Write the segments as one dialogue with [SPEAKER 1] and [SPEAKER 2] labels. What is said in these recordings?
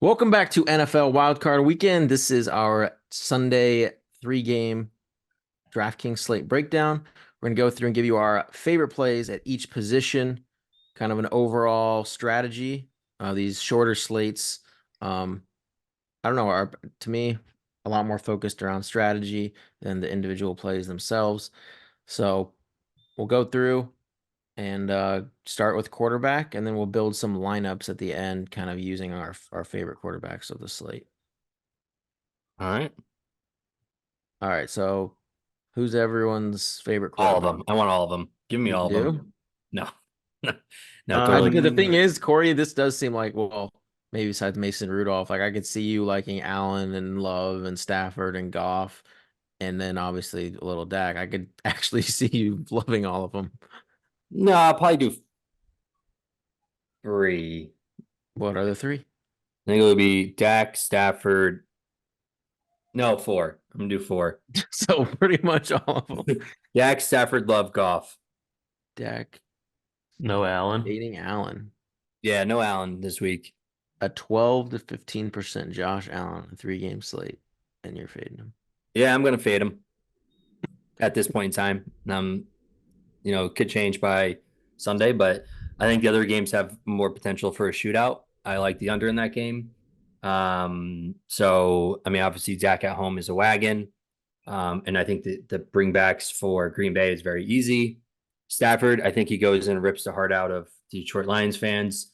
[SPEAKER 1] Welcome back to NFL Wildcard Weekend. This is our Sunday three-game Draftkings slate breakdown. We're going to go through and give you our favorite plays at each position, kind of an overall strategy. These shorter slates, I don't know, are to me a lot more focused around strategy than the individual plays themselves. So we'll go through and start with quarterback, and then we'll build some lineups at the end, kind of using our favorite quarterbacks of the slate.
[SPEAKER 2] All right.
[SPEAKER 1] All right, so who's everyone's favorite
[SPEAKER 2] All of
[SPEAKER 1] quarterback?
[SPEAKER 2] them. I want all of them. Give me
[SPEAKER 1] You
[SPEAKER 2] all of
[SPEAKER 1] do?
[SPEAKER 2] them. No. No, totally.
[SPEAKER 1] The thing is, Corey, this does seem like, well, maybe besides Mason Rudolph, like I could see you liking Allen and Love and Stafford and Goff, and then obviously a little Dak. I could actually see you loving all of them.
[SPEAKER 2] No, I'll probably do three.
[SPEAKER 1] What are the three?
[SPEAKER 2] I think it would be Dak, Stafford. No, four. I'm gonna do four.
[SPEAKER 1] So pretty much all of them.
[SPEAKER 2] Dak, Stafford, Love, Goff.
[SPEAKER 1] Dak,
[SPEAKER 3] No Allen.
[SPEAKER 1] dating Allen.
[SPEAKER 2] Yeah, no Allen this week.
[SPEAKER 1] A 12 to 15% Josh Allen, a three-game slate, and you're fading him.
[SPEAKER 2] Yeah, I'm gonna fade him at this point in time. Could change by Sunday, but I think the other games have more potential for a shootout. I like the under in that game. So I mean, obviously Dak at home is a wagon. And I think the bringbacks for Green Bay is very easy. Stafford, I think he goes and rips the heart out of Detroit Lions fans.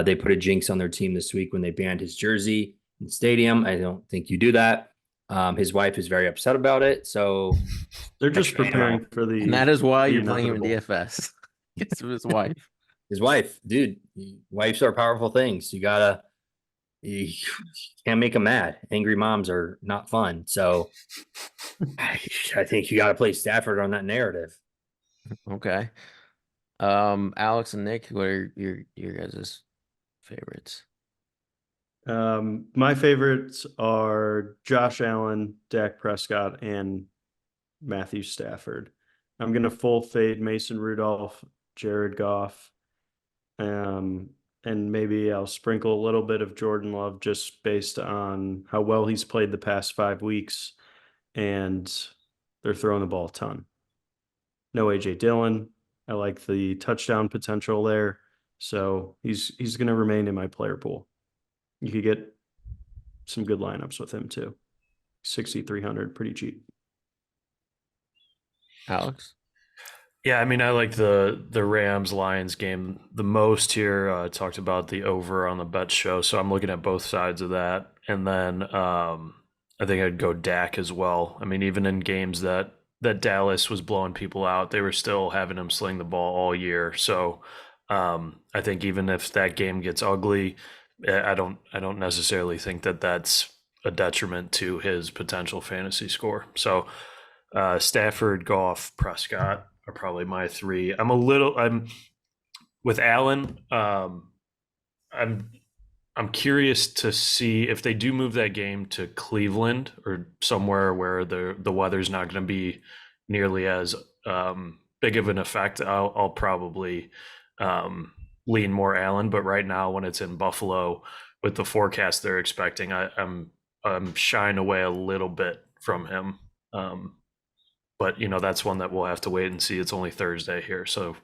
[SPEAKER 2] They put a jinx on their team this week when they banned his jersey in the stadium. I don't think you do that. His wife is very upset about it. So
[SPEAKER 3] They're just preparing for the.
[SPEAKER 1] And that is why
[SPEAKER 3] the
[SPEAKER 1] you're playing him in
[SPEAKER 3] inevitable.
[SPEAKER 1] DFS. It's his wife.
[SPEAKER 2] his wife, dude, wives are powerful things. You can't make them mad. Angry moms are not fun. So I think you got to play Stafford on that narrative.
[SPEAKER 1] Okay. Alex and Nick, what are your guys' favorites?
[SPEAKER 3] My favorites are Josh Allen, Dak Prescott, and Matthew Stafford. I'm gonna full fade Mason Rudolph, Jared Goff, and maybe I'll sprinkle a little bit of Jordan Love just based on how well he's played the past 5 weeks, and they're throwing the ball a ton. No AJ Dillon. I like the touchdown potential there, so he's going to remain in my player pool. You could get some good lineups with him too. 6,300, pretty cheap.
[SPEAKER 1] Alex?
[SPEAKER 3] Yeah, I mean, I like the Rams Lions game the most here. Talked about the over on the bet show, so I'm looking at both sides of that, and then I think I'd go Dak as well. I mean, even in games that Dallas was blowing people out, they were still having him sling the ball all year. So I think even if that game gets ugly, I don't necessarily think that that's a detriment to his potential fantasy score. So Stafford, Goff, Prescott are probably my three. I'm with Allen. I'm curious to see if they do move that game to Cleveland or somewhere where the weather's not going to be nearly as big of an effect. I'll probably lean more Allen, but right now when it's in Buffalo with the forecast they're expecting, I'm shying away a little bit from him. But that's one that we'll have to wait and see. It's only Thursday here, so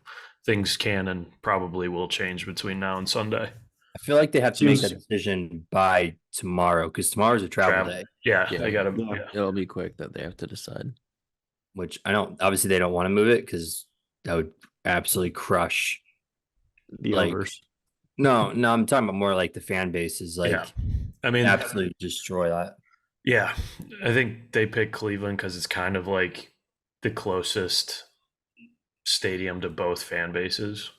[SPEAKER 3] things can and probably will change between now and Sunday.
[SPEAKER 2] I feel like they have to make that decision by tomorrow because tomorrow's a travel day.
[SPEAKER 3] Yeah,
[SPEAKER 1] Yeah.
[SPEAKER 3] they got to.
[SPEAKER 1] Yeah. It'll be quick that they have to decide.
[SPEAKER 2] Which I don't. Obviously, they don't want to move it because that would absolutely crush
[SPEAKER 3] the overs.
[SPEAKER 2] No, I'm talking about more like the fan bases.
[SPEAKER 3] I mean,
[SPEAKER 2] absolutely destroy that.
[SPEAKER 3] Yeah, I think they picked Cleveland because it's kind of like the closest stadium to both fan bases.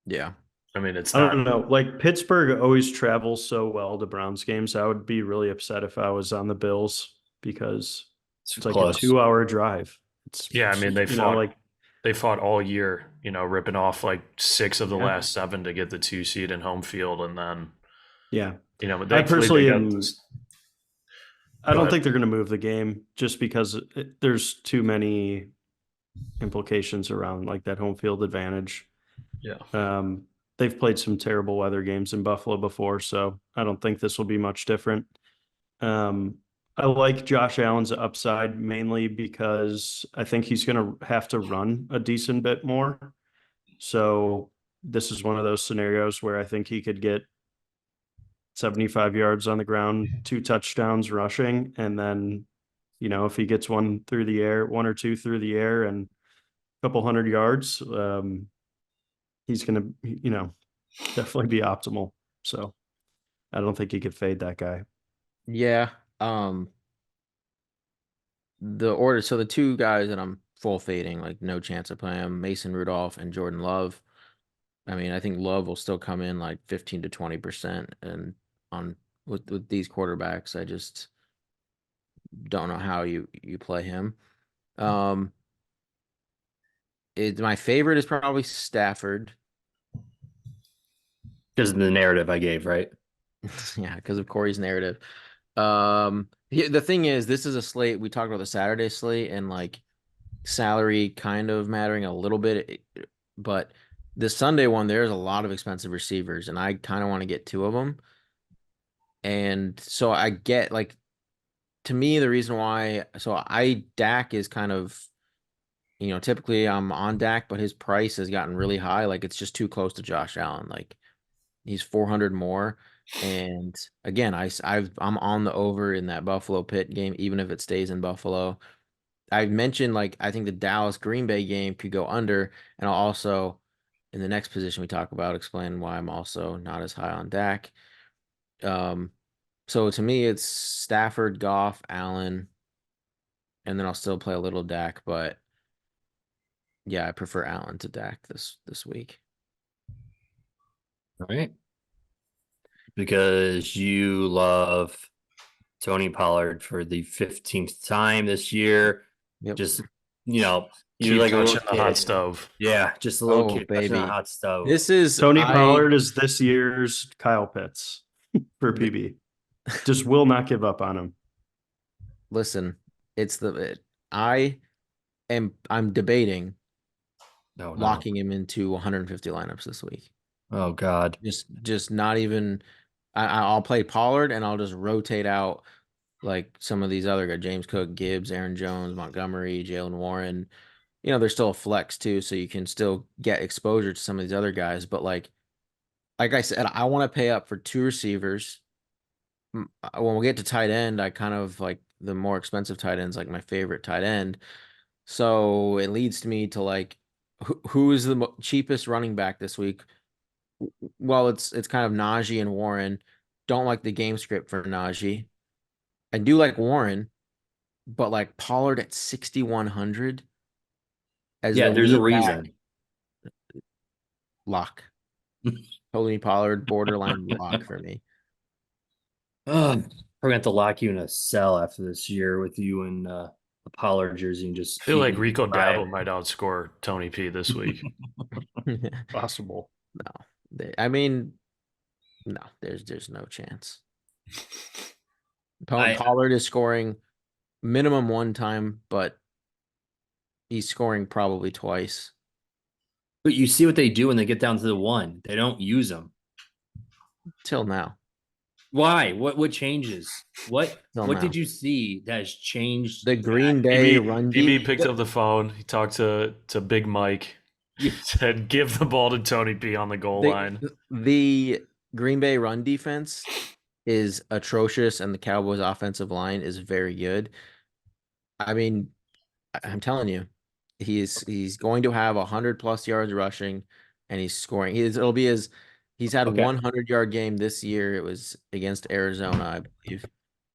[SPEAKER 1] Yeah.
[SPEAKER 3] I mean, it's not. I don't know. Like Pittsburgh always travels so well to Browns games. I would be really upset if I was on the Bills because it's like
[SPEAKER 2] close.
[SPEAKER 3] a 2-hour drive. I mean, they fought all year, ripping off like 6 of the last 7 to get the 2 seed in home field, and then but I personally I don't think they're going to move the game just because there's too many implications around like that home field advantage. Yeah.
[SPEAKER 4] they've played some terrible weather games in Buffalo before, so I don't think this will be much different. I like Josh Allen's upside mainly because I think he's going to have to run a decent bit more. So this is one of those scenarios where I think he could get 75 yards on the ground, 2 touchdowns rushing, and then, if he gets one or two through the air and a couple hundred yards, he's going to, definitely be optimal. So I don't think he could fade that guy.
[SPEAKER 1] Yeah. So the two guys that I'm full fading, like no chance of playing them, Mason Rudolph and Jordan Love. I mean, I think Love will still come in like 15 to 20%, and with these quarterbacks, I just don't know how you play him. My favorite is probably Stafford.
[SPEAKER 2] Because of the narrative I gave, right?
[SPEAKER 1] Yeah, because of Corey's narrative. The thing is, this is a slate. We talked about the Saturday slate and like salary kind of mattering a little bit, but the Sunday one, there's a lot of expensive receivers, and I kind of want to get 2 of them. And so I get like, to me, the reason why, Dak is kind of, typically I'm on Dak, but his price has gotten really high. Like it's just too close to Josh Allen. Like he's 400 more. And again, I'm on the over in that Buffalo Pitt game, even if it stays in Buffalo. I mentioned like I think the Dallas Green Bay game could go under, and I'll also in the next position we talk about explain why I'm also not as high on Dak. So to me it's Stafford, Goff, Allen, and then I'll still play a little Dak, but yeah, I prefer Allen to Dak this week.
[SPEAKER 2] All right. Because you love Tony Pollard for the 15th time this year.
[SPEAKER 1] Yep.
[SPEAKER 2] Just, you're
[SPEAKER 3] Keep
[SPEAKER 2] like a
[SPEAKER 3] touching
[SPEAKER 2] little
[SPEAKER 3] the hot
[SPEAKER 2] kid.
[SPEAKER 3] stove.
[SPEAKER 2] Yeah, just a little
[SPEAKER 1] Oh,
[SPEAKER 2] kid touching
[SPEAKER 1] baby.
[SPEAKER 2] a hot stove.
[SPEAKER 1] This is
[SPEAKER 4] Tony Pollard is this year's Kyle Pitts for PB. Just will not give up on him.
[SPEAKER 1] Listen, I'm debating locking him into 150 lineups this week.
[SPEAKER 2] Oh God.
[SPEAKER 1] Just not even. I'll play Pollard and I'll just rotate out like some of these other guys: James Cook, Gibbs, Aaron Jones, Montgomery, Jalen Warren. They're still a flex too, so you can still get exposure to some of these other guys. But like I said, I want to pay up for 2 receivers. When we get to tight end, I kind of like the more expensive tight ends, like my favorite tight end. So it leads to me to like, who is the cheapest running back this week? Well, it's kind of Najee and Warren. Don't like the game script for Najee. I do like Warren, but like Pollard at 6,100 as
[SPEAKER 2] Yeah,
[SPEAKER 1] the
[SPEAKER 2] there's a
[SPEAKER 1] lead
[SPEAKER 2] reason.
[SPEAKER 1] lock. Tony Pollard, borderline lock for me.
[SPEAKER 2] We're gonna have to lock you in a cell after this year with you in a Pollard jersey and just
[SPEAKER 3] I feel like
[SPEAKER 2] keeping
[SPEAKER 3] Rico
[SPEAKER 2] it alive.
[SPEAKER 3] Dabo might outscore Tony P this week.
[SPEAKER 4] Possible.
[SPEAKER 1] No, I mean, no, there's no chance. Pollard is scoring minimum 1 time, but he's scoring probably twice.
[SPEAKER 2] But you see what they do when they get down to the 1. They don't use them.
[SPEAKER 1] Till now.
[SPEAKER 2] Why? What changes? What
[SPEAKER 1] Till
[SPEAKER 2] what
[SPEAKER 1] now.
[SPEAKER 2] did you see that has changed?
[SPEAKER 1] The Green Bay
[SPEAKER 3] BB,
[SPEAKER 1] run
[SPEAKER 3] BB picked up the phone. He talked to Big Mike. He said, "Give the ball to Tony P on the goal line."
[SPEAKER 1] The Green Bay run defense is atrocious, and the Cowboys' offensive line is very good. I mean, I'm telling you, he's going to have 100+ yards rushing, and he's scoring. He's had 100-yard game this year. It was against Arizona, I believe.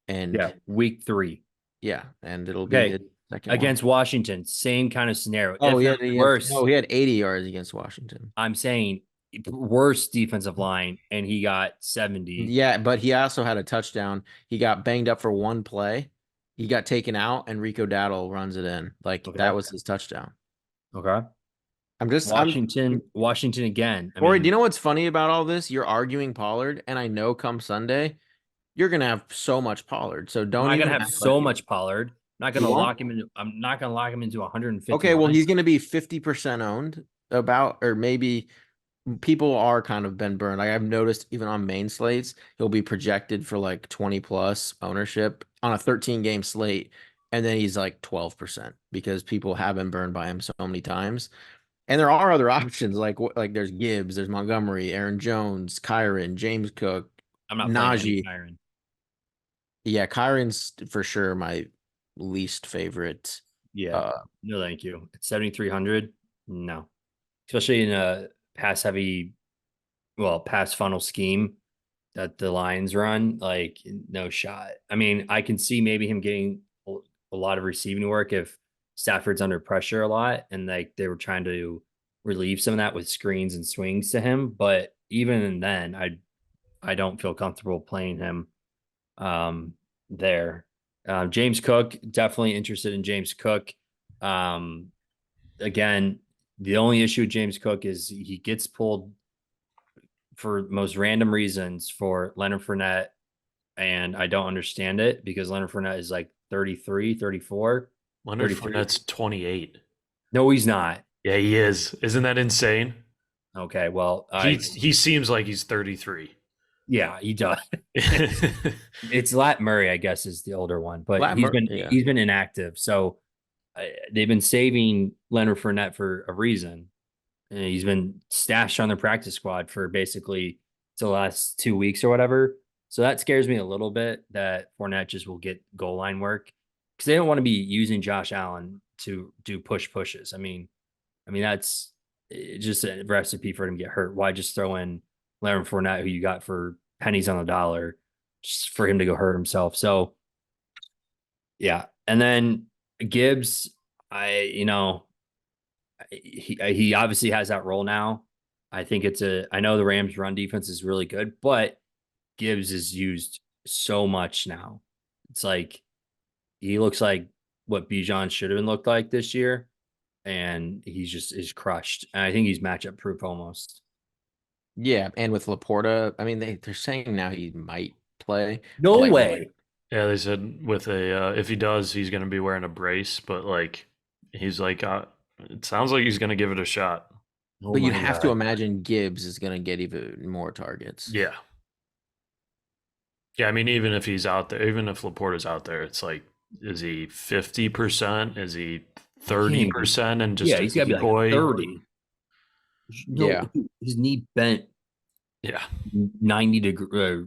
[SPEAKER 1] And
[SPEAKER 2] yeah, week 3.
[SPEAKER 1] Yeah, and it'll be the second
[SPEAKER 2] against
[SPEAKER 1] one.
[SPEAKER 2] Washington. Same kind of scenario.
[SPEAKER 1] Oh,
[SPEAKER 2] he
[SPEAKER 1] had 80 yards against Washington.
[SPEAKER 2] I'm saying worse defensive line, and he got 70.
[SPEAKER 1] Yeah, but he also had a touchdown. He got banged up for 1 play. He got taken out, and Rico Dowdle runs it in. That was his touchdown.
[SPEAKER 2] Okay. Washington again.
[SPEAKER 1] Corey, do you know what's funny about all this? You're arguing Pollard, and I know come Sunday, you're gonna have so much Pollard. So don't.
[SPEAKER 2] I'm not gonna have so much Pollard. I'm not gonna lock him into 150.
[SPEAKER 1] Okay, well, he's gonna be 50% owned, or maybe people are kind of been burned. Like I've noticed even on main slates, he'll be projected for like 20 plus ownership on a 13 game slate. And then he's like 12% because people have been burned by him so many times. And there are other options like there's Gibbs, there's Montgomery, Aaron Jones, Kyron, James Cook,
[SPEAKER 2] I'm not playing any
[SPEAKER 1] Najee.
[SPEAKER 2] Kyron.
[SPEAKER 1] Yeah, Kyron's for sure my least favorite.
[SPEAKER 2] Yeah. No, thank you. At 7,300. No, especially in a pass heavy, pass funnel scheme that the Lions run, like no shot. I mean, I can see maybe him getting a lot of receiving work if Stafford's under pressure a lot and like they were trying to relieve some of that with screens and swings to him. But even then, I don't feel comfortable playing him there. James Cook, definitely interested in James Cook. Again, the only issue with James Cook is he gets pulled for most random reasons for Leonard Fournette. And I don't understand it because Leonard Fournette is like 33, 34.
[SPEAKER 3] Leonard
[SPEAKER 2] 33.
[SPEAKER 3] Fournette's 28.
[SPEAKER 2] No, he's not.
[SPEAKER 3] Yeah, he is. Isn't that insane?
[SPEAKER 2] Okay, well,
[SPEAKER 3] He seems like he's 33.
[SPEAKER 2] yeah, he does. It's Lat Murray, I guess, is the older one, but
[SPEAKER 1] Yeah.
[SPEAKER 2] he's been inactive. So they've been saving Leonard Fournette for a reason. And he's been stashed on the practice squad for basically the last 2 weeks or whatever. So that scares me a little bit that Fournette just will get goal line work because they don't want to be using Josh Allen to do pushes. I mean that's just a recipe for him to get hurt. Why just throw in Leonard Fournette, who you got for pennies on the dollar, just for him to go hurt himself? So yeah, and then Gibbs, he obviously has that role now. I think I know the Rams run defense is really good, but Gibbs is used so much now. It's like he looks like what Bijan should have been looked like this year, and he's just is crushed. And I think he's matchup proof almost.
[SPEAKER 1] Yeah, and with Laporta, I mean they're saying now he might play.
[SPEAKER 2] No
[SPEAKER 1] but, like,
[SPEAKER 2] way.
[SPEAKER 3] Yeah, they said with if he does, he's going to be wearing a brace, but like he's like it sounds like he's going to give it a shot.
[SPEAKER 2] Oh
[SPEAKER 1] But you'd
[SPEAKER 2] my
[SPEAKER 1] have to
[SPEAKER 2] God.
[SPEAKER 1] imagine Gibbs is going to get even more targets.
[SPEAKER 3] Yeah. Yeah, I mean, even if he's out there, even if Laporta's out there, it's like, is he 50%? Is he 30%? And just
[SPEAKER 2] Yeah, he's got to be like 30. No,
[SPEAKER 1] Yeah.
[SPEAKER 2] his knee bent
[SPEAKER 3] Yeah,
[SPEAKER 2] 90 degrees.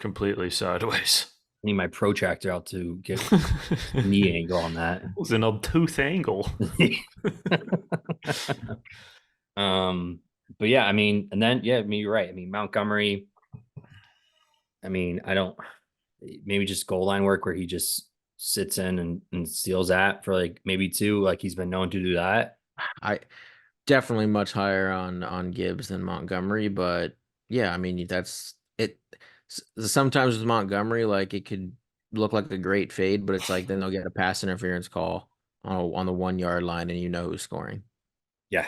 [SPEAKER 3] completely sideways.
[SPEAKER 2] I need my protractor out to get knee angle on that.
[SPEAKER 3] It was an obtuse angle.
[SPEAKER 2] But yeah, I mean, and then yeah, I mean, you're right. I mean, Montgomery. I mean, maybe just goal line work where he just sits in and steals that for like maybe two, like he's been known to do that.
[SPEAKER 1] I definitely much higher on Gibbs than Montgomery, but yeah, I mean that's it. Sometimes with Montgomery, like it could look like a great fade, but it's like then they'll get a pass interference call on the 1 yard line, and you know who's scoring.
[SPEAKER 2] Yeah.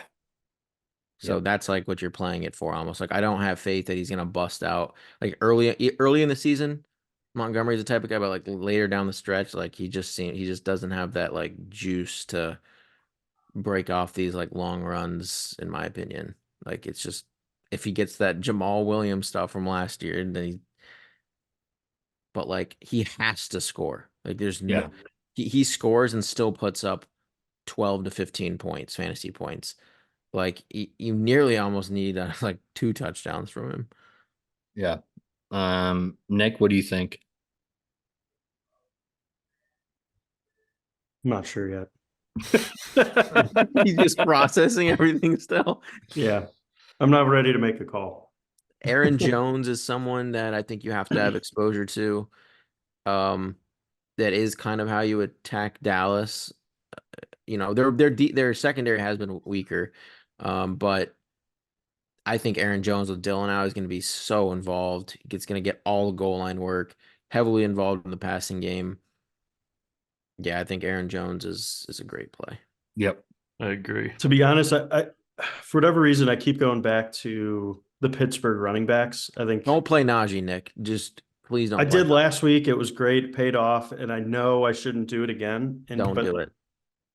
[SPEAKER 1] So
[SPEAKER 2] Yep.
[SPEAKER 1] that's like what you're playing it for almost. Like I don't have faith that he's gonna bust out like early in the season. Montgomery's the type of guy, but like later down the stretch, like he just doesn't have that like juice to break off these like long runs, in my opinion. Like it's just if he gets that Jamal Williams stuff from last year, then but like he has to score. Like there's no he scores and still puts up 12 to 15 points, fantasy points. Like you nearly almost need like 2 touchdowns from him.
[SPEAKER 2] Yeah. Nick, what do you think?
[SPEAKER 4] I'm not sure yet.
[SPEAKER 1] He's just processing everything still.
[SPEAKER 4] Yeah. I'm not ready to make a call.
[SPEAKER 1] Aaron Jones is someone that I think you have to have exposure to. That is kind of how you attack Dallas. Their secondary has been weaker, but I think Aaron Jones with Dylan out is going to be so involved. It's going to get all the goal line work, heavily involved in the passing game. Yeah, I think Aaron Jones is a great play.
[SPEAKER 2] Yep.
[SPEAKER 3] I agree.
[SPEAKER 4] To be honest, I for whatever reason I keep going back to the Pittsburgh running backs. I think
[SPEAKER 1] Don't play Najee, Nick. Just please don't.
[SPEAKER 4] I did last week. It was great. It paid off, and I know I shouldn't do it again.
[SPEAKER 1] Don't do it.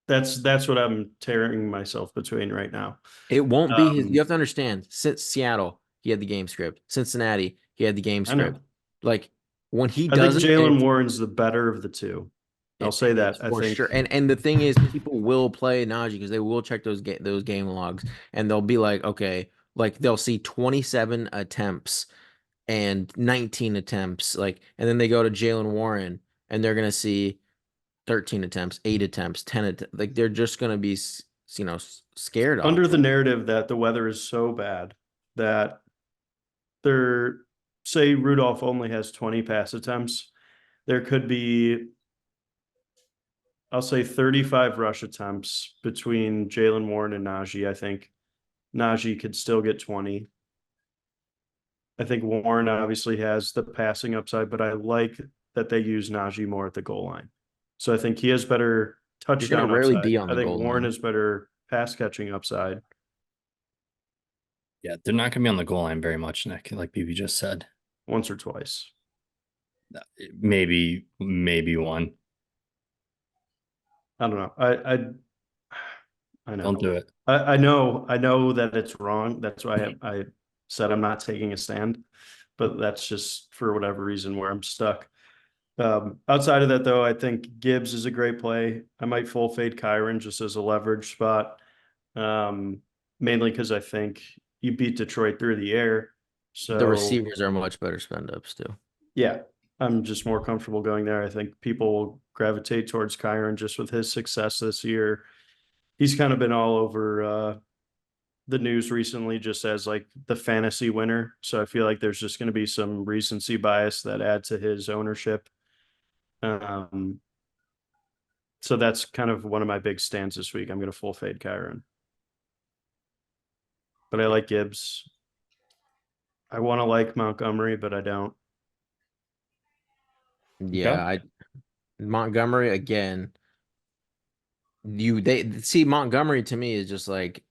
[SPEAKER 4] That's what I'm tearing myself between right now.
[SPEAKER 1] It won't be his.
[SPEAKER 4] Um,
[SPEAKER 1] You have to understand. Since Seattle, he had the game script. Cincinnati, he had the game
[SPEAKER 4] I know.
[SPEAKER 1] script. Like when he
[SPEAKER 4] I think
[SPEAKER 1] doesn't, and
[SPEAKER 4] Jalen Warren's the better of the two. I'll say that. I
[SPEAKER 1] for
[SPEAKER 4] think
[SPEAKER 1] sure. And the thing is, people will play Najee because they will check those game logs, and they'll be like, okay, like they'll see 27 attempts and 19 attempts, like, and then they go to Jalen Warren and they're gonna see 13 attempts, 8 attempts, 10 like they're just gonna be scared off.
[SPEAKER 4] under the narrative that the weather is so bad that they're say Rudolph only has 20 pass attempts, there could be, I'll say 35 rush attempts between Jalen Warren and Najee. I think Najee could still get 20. I think Warren obviously has the passing upside, but I like that they use Najee more at the goal line. So I think he has better
[SPEAKER 1] He's gonna
[SPEAKER 4] touchdown
[SPEAKER 1] rarely
[SPEAKER 4] upside.
[SPEAKER 1] be on
[SPEAKER 4] I
[SPEAKER 1] the
[SPEAKER 4] think
[SPEAKER 1] goal
[SPEAKER 4] Warren
[SPEAKER 1] line.
[SPEAKER 4] has better pass catching upside.
[SPEAKER 2] Yeah, they're not going to be on the goal line very much, Nick, like BB just said.
[SPEAKER 4] Once or twice.
[SPEAKER 2] Maybe one.
[SPEAKER 4] I don't know. I know.
[SPEAKER 2] Don't do it.
[SPEAKER 4] I know that it's wrong. That's why I said I'm not taking a stand, but that's just for whatever reason where I'm stuck. Outside of that, though, I think Gibbs is a great play. I might full fade Kyron just as a leverage spot, mainly because I think you beat Detroit through the air. So
[SPEAKER 1] The receivers are much better spend ups too.
[SPEAKER 4] yeah, I'm just more comfortable going there. I think people will gravitate towards Kyron just with his success this year. He's kind of been all over the news recently just as like the fantasy winner. So I feel like there's just going to be some recency bias that add to his ownership. So that's kind of one of my big stands this week. I'm going to full fade Kyron. But I like Gibbs. I want to like Montgomery, but I don't.
[SPEAKER 1] Yeah, Montgomery again. They see Montgomery to me is just like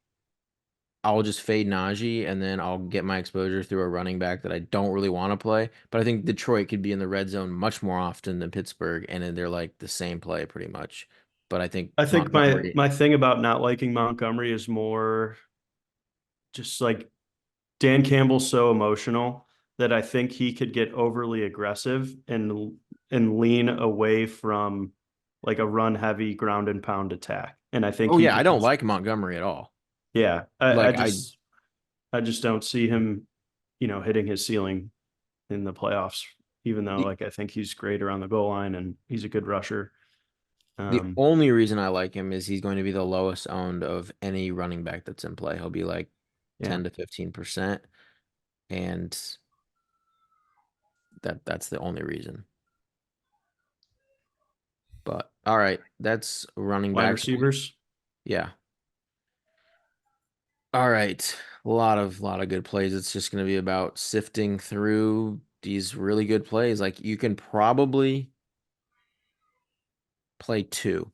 [SPEAKER 1] I'll just fade Najee and then I'll get my exposure through a running back that I don't really want to play. But I think Detroit could be in the red zone much more often than Pittsburgh, and then they're like the same play pretty much. But I think Montgomery,
[SPEAKER 4] my thing about not liking Montgomery is more just like Dan Campbell's so emotional that I think he could get overly aggressive and lean away from like a run heavy ground and pound attack. And I think
[SPEAKER 1] oh
[SPEAKER 4] he
[SPEAKER 1] yeah, I
[SPEAKER 4] could
[SPEAKER 1] don't
[SPEAKER 4] just,
[SPEAKER 1] like Montgomery at all.
[SPEAKER 4] yeah,
[SPEAKER 1] Like
[SPEAKER 4] I just don't see him, hitting his ceiling in the playoffs, even though like I think he's great around the goal line and he's a good rusher.
[SPEAKER 1] the only reason I like him is he's going to be the lowest owned of any running back that's in play. He'll be like 10 to 15%. And that's the only reason. But all right, that's running
[SPEAKER 4] Wide
[SPEAKER 1] back
[SPEAKER 4] receivers.
[SPEAKER 1] Yeah. All right. A lot of good plays. It's just going to be about sifting through these really good plays. Like you can probably play two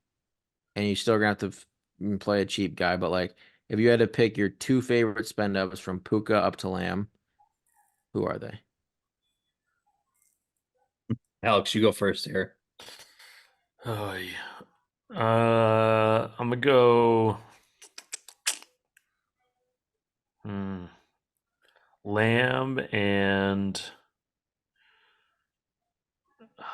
[SPEAKER 1] and you still gonna have to play a cheap guy. But like if you had to pick your two favorite spend ups from Puka up to Lamb, who are they?
[SPEAKER 2] Alex, you go first here.
[SPEAKER 3] Oh yeah. I'm gonna go. Lamb and oh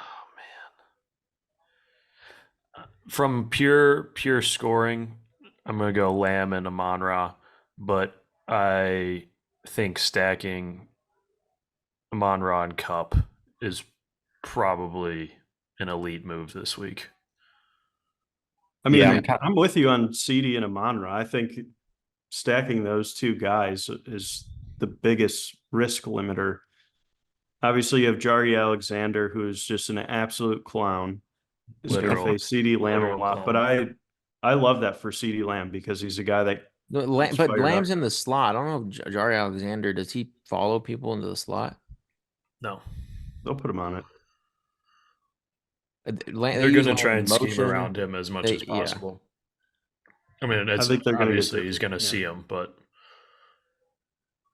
[SPEAKER 3] man. From pure scoring, I'm gonna go Lamb and Amon-Ra, but I think stacking Amon-Ra and Cup is probably an elite move this week.
[SPEAKER 4] I mean,
[SPEAKER 2] Yeah,
[SPEAKER 4] I'm with you on CD and Amon-Ra. I think stacking those two guys is the biggest risk limiter. Obviously, you have Jari Alexander, who's just an absolute clown. Is going to
[SPEAKER 3] Literal.
[SPEAKER 4] face CD Lamb a
[SPEAKER 3] Literal
[SPEAKER 4] lot,
[SPEAKER 3] clown.
[SPEAKER 4] but I love that for CD Lamb because he's a guy that gets
[SPEAKER 1] But
[SPEAKER 4] fired
[SPEAKER 1] Lamb's
[SPEAKER 4] up.
[SPEAKER 1] in the slot. I don't know if Jari Alexander, does he follow people into the slot?
[SPEAKER 3] No.
[SPEAKER 4] They'll put him on it.
[SPEAKER 3] They're going to try and scheme around him as much as possible. I mean, it's
[SPEAKER 4] think they're
[SPEAKER 3] obviously he's going to see him, but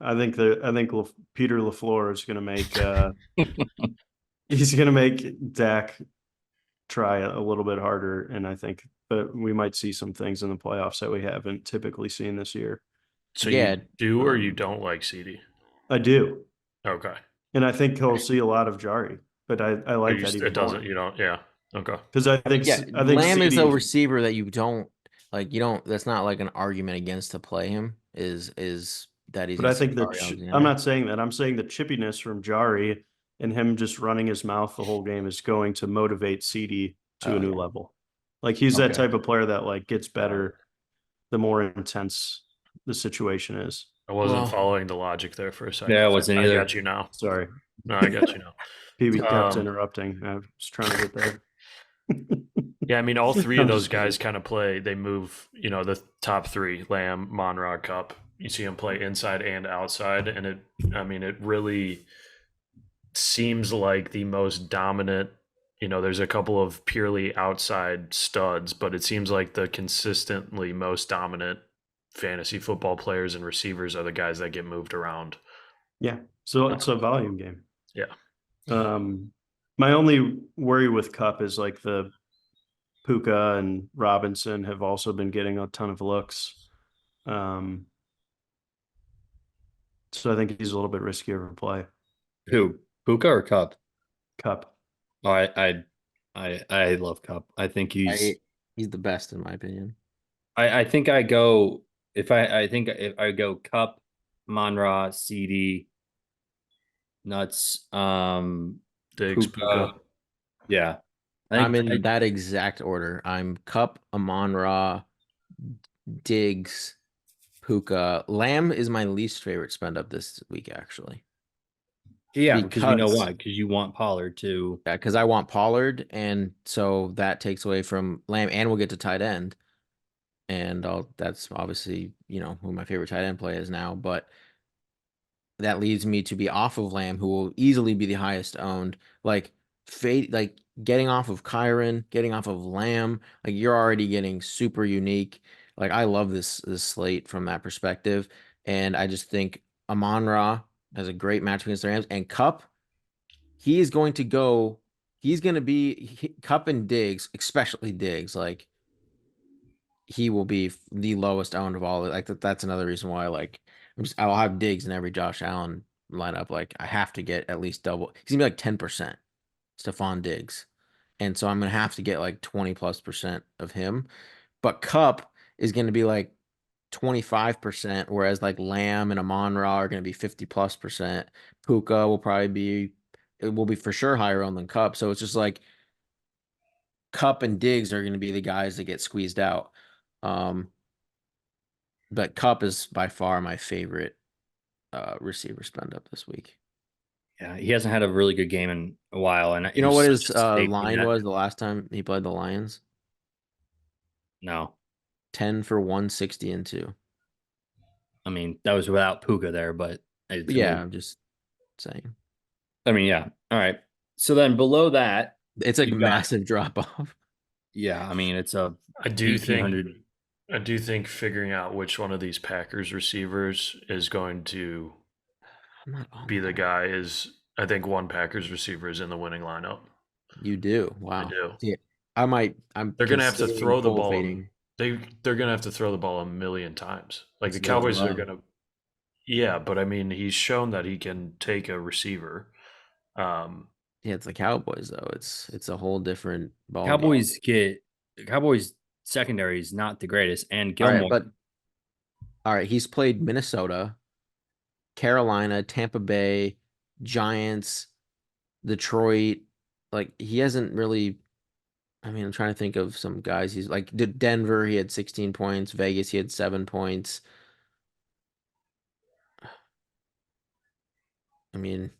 [SPEAKER 4] I think Peter LaFleur is going to make he's going to make Dak try a little bit harder, and I think but we might see some things in the playoffs that we haven't typically seen this year.
[SPEAKER 3] So
[SPEAKER 1] Yeah,
[SPEAKER 3] you do or you don't like CD?
[SPEAKER 4] I do.
[SPEAKER 3] Okay.
[SPEAKER 4] And I think he'll see a lot of Jari, but I
[SPEAKER 3] Or
[SPEAKER 4] like
[SPEAKER 3] you,
[SPEAKER 4] that
[SPEAKER 3] it
[SPEAKER 4] even
[SPEAKER 3] doesn't,
[SPEAKER 4] more.
[SPEAKER 3] you don't, yeah. Okay.
[SPEAKER 4] Because
[SPEAKER 1] yeah.
[SPEAKER 4] I think
[SPEAKER 1] Lamb is a
[SPEAKER 4] CD,
[SPEAKER 1] receiver that you don't like. You don't. That's not like an argument against to play him. Is that he's
[SPEAKER 4] but I
[SPEAKER 1] against
[SPEAKER 4] think
[SPEAKER 1] Jari
[SPEAKER 4] I'm
[SPEAKER 1] Alexander?
[SPEAKER 4] not saying that. I'm saying the chippiness from Jari and him just running his mouth the whole game is going to motivate CD to a
[SPEAKER 1] Oh,
[SPEAKER 4] new
[SPEAKER 1] yeah.
[SPEAKER 4] level. Like he's that
[SPEAKER 1] Okay.
[SPEAKER 4] type of player that like gets better the more intense the situation is.
[SPEAKER 3] I wasn't
[SPEAKER 1] Well,
[SPEAKER 3] following the logic there for a second.
[SPEAKER 2] Yeah, I wasn't
[SPEAKER 3] I
[SPEAKER 2] either.
[SPEAKER 3] got you now.
[SPEAKER 4] Sorry.
[SPEAKER 3] No, I got you now.
[SPEAKER 4] PB kept
[SPEAKER 3] Um,
[SPEAKER 4] interrupting. I was trying to get there.
[SPEAKER 3] Yeah, I mean, all three of
[SPEAKER 4] I'm
[SPEAKER 3] those
[SPEAKER 4] just kidding.
[SPEAKER 3] guys kind of play. They move, the top three: Lamb, Monrod, Cup. You see them play inside and outside, and it really seems like the most dominant. There's a couple of purely outside studs, but it seems like the consistently most dominant fantasy football players and receivers are the guys that get moved around.
[SPEAKER 4] Yeah. So it's a volume game.
[SPEAKER 3] Yeah.
[SPEAKER 4] My only worry with Cup is like the Puka and Robinson have also been getting a ton of looks. So I think he's a little bit riskier of a play.
[SPEAKER 2] Who? Puka or Cup?
[SPEAKER 4] Cup.
[SPEAKER 2] Oh, I love Cup. I think he's
[SPEAKER 1] he's the best in my opinion.
[SPEAKER 2] I think I go if I go Cup, Monra, CD, Nuts,
[SPEAKER 3] Diggs, Puka.
[SPEAKER 2] Yeah.
[SPEAKER 1] I'm in that exact order. I'm Cup, Amon Ra, Diggs, Puka. Lamb is my least favorite spend up this week, actually.
[SPEAKER 2] yeah, because you know why? Because you want Pollard to.
[SPEAKER 1] Yeah, because I want Pollard, and so that takes away from Lamb, and we'll get to tight end. And that's obviously, who my favorite tight end play is now, but that leads me to be off of Lamb, who will easily be the highest owned. Like getting off of Kyron, getting off of Lamb, like you're already getting super unique. Like I love this slate from that perspective, and I just think Amon Ra has a great match against the Rams, and Cup, he is going to go. He's going to be Cup and Diggs, especially Diggs. Like he will be the lowest owned of all. Like that's another reason why I'll have Diggs in every Josh Allen lineup. Like I have to get at least double. He's gonna be like 10% Stephon Diggs, and so I'm gonna have to get like 20+% of him. But Cup is gonna be like 25%, whereas like Lamb and Amon Ra are gonna be 50+%. Puka will probably be it will be for sure higher owned than Cup. So it's just like Cup and Diggs are gonna be the guys that get squeezed out. But Cup is by far my favorite receiver spend up this week.
[SPEAKER 2] Yeah, he hasn't had a really good game in a while, and
[SPEAKER 1] You know
[SPEAKER 2] he's
[SPEAKER 1] what
[SPEAKER 2] such
[SPEAKER 1] his
[SPEAKER 2] a safety
[SPEAKER 1] line
[SPEAKER 2] net.
[SPEAKER 1] was the last time he played the Lions?
[SPEAKER 2] No,
[SPEAKER 1] 10 for 160 and 2.
[SPEAKER 2] I mean that was without Puka there, but
[SPEAKER 1] Yeah, I'm just saying.
[SPEAKER 2] I mean, yeah. All right. So then below that,
[SPEAKER 1] It's a
[SPEAKER 2] you got-
[SPEAKER 1] massive drop off.
[SPEAKER 2] yeah, I mean it's a
[SPEAKER 3] I do
[SPEAKER 2] 1,800.
[SPEAKER 3] think figuring out which one of these Packers receivers is going to
[SPEAKER 1] I'm not on
[SPEAKER 3] be the
[SPEAKER 1] that.
[SPEAKER 3] guy is I think one Packers receiver is in the winning lineup.
[SPEAKER 1] You do. Wow.
[SPEAKER 3] I do.
[SPEAKER 1] Yeah. I'm
[SPEAKER 3] They're gonna have to
[SPEAKER 1] considering
[SPEAKER 3] throw the
[SPEAKER 1] full
[SPEAKER 3] ball.
[SPEAKER 1] fading.
[SPEAKER 3] They're gonna have to throw the ball a million times. Like
[SPEAKER 2] It's
[SPEAKER 3] the
[SPEAKER 2] Jordan
[SPEAKER 3] Cowboys are
[SPEAKER 2] Love.
[SPEAKER 3] gonna. Yeah, but I mean, he's shown that he can take a receiver.
[SPEAKER 1] Yeah, it's the Cowboys though. It's a whole different ball game.
[SPEAKER 2] Cowboys secondary is not the greatest, and
[SPEAKER 1] All
[SPEAKER 2] Gilmore.
[SPEAKER 1] right, all right, he's played Minnesota, Carolina, Tampa Bay, Giants, Detroit. Like he hasn't really. I mean, I'm trying to think of some guys. He's like did Denver. He had 16 points. Vegas. He had 7 points. I mean,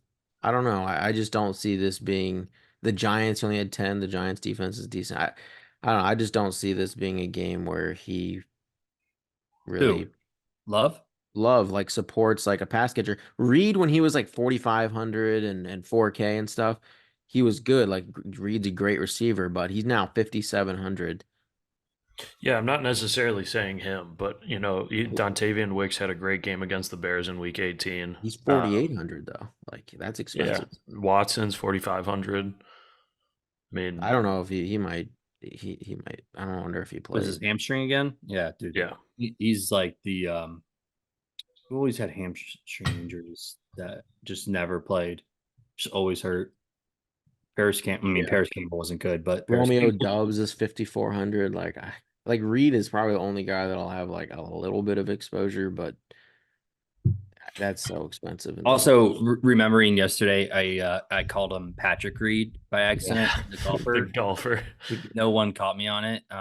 [SPEAKER 1] I don't know. I just don't see this being the Giants. He only had 10. The Giants defense is decent. I don't know. I just don't see this being a game where he really
[SPEAKER 2] Love.
[SPEAKER 1] like supports like a pass catcher. Reed when he was like 4,500 and 4K and stuff, he was good. Like Reed's a great receiver, but he's now 5,700.
[SPEAKER 3] Yeah, I'm not necessarily saying him, but Dontavian Wicks had a great game against the Bears in Week 18.
[SPEAKER 1] He's 4,800 though. Like that's
[SPEAKER 3] Yeah,
[SPEAKER 1] expensive.
[SPEAKER 3] Watson's 4,500. I mean,
[SPEAKER 1] I don't know if he might he might. I don't wonder if he
[SPEAKER 2] Was his
[SPEAKER 1] plays.
[SPEAKER 2] hamstring again? Yeah, dude.
[SPEAKER 3] Yeah.
[SPEAKER 2] He's like the who always had hamstring injuries that just never played, just always hurt. Paris Campbell. I mean,
[SPEAKER 3] Yeah.
[SPEAKER 2] Paris Campbell wasn't good, but Paris
[SPEAKER 1] Romeo
[SPEAKER 2] Campbell.
[SPEAKER 1] Dubs is 5,400. Like Reed is probably the only guy that'll have like a little bit of exposure, but that's so expensive. In
[SPEAKER 2] Also, remembering yesterday, I called him Patrick Reed by accident,
[SPEAKER 1] Yeah.
[SPEAKER 2] the
[SPEAKER 3] The
[SPEAKER 2] golfer.
[SPEAKER 3] golfer.
[SPEAKER 2] No one caught me on it.
[SPEAKER 1] Oh,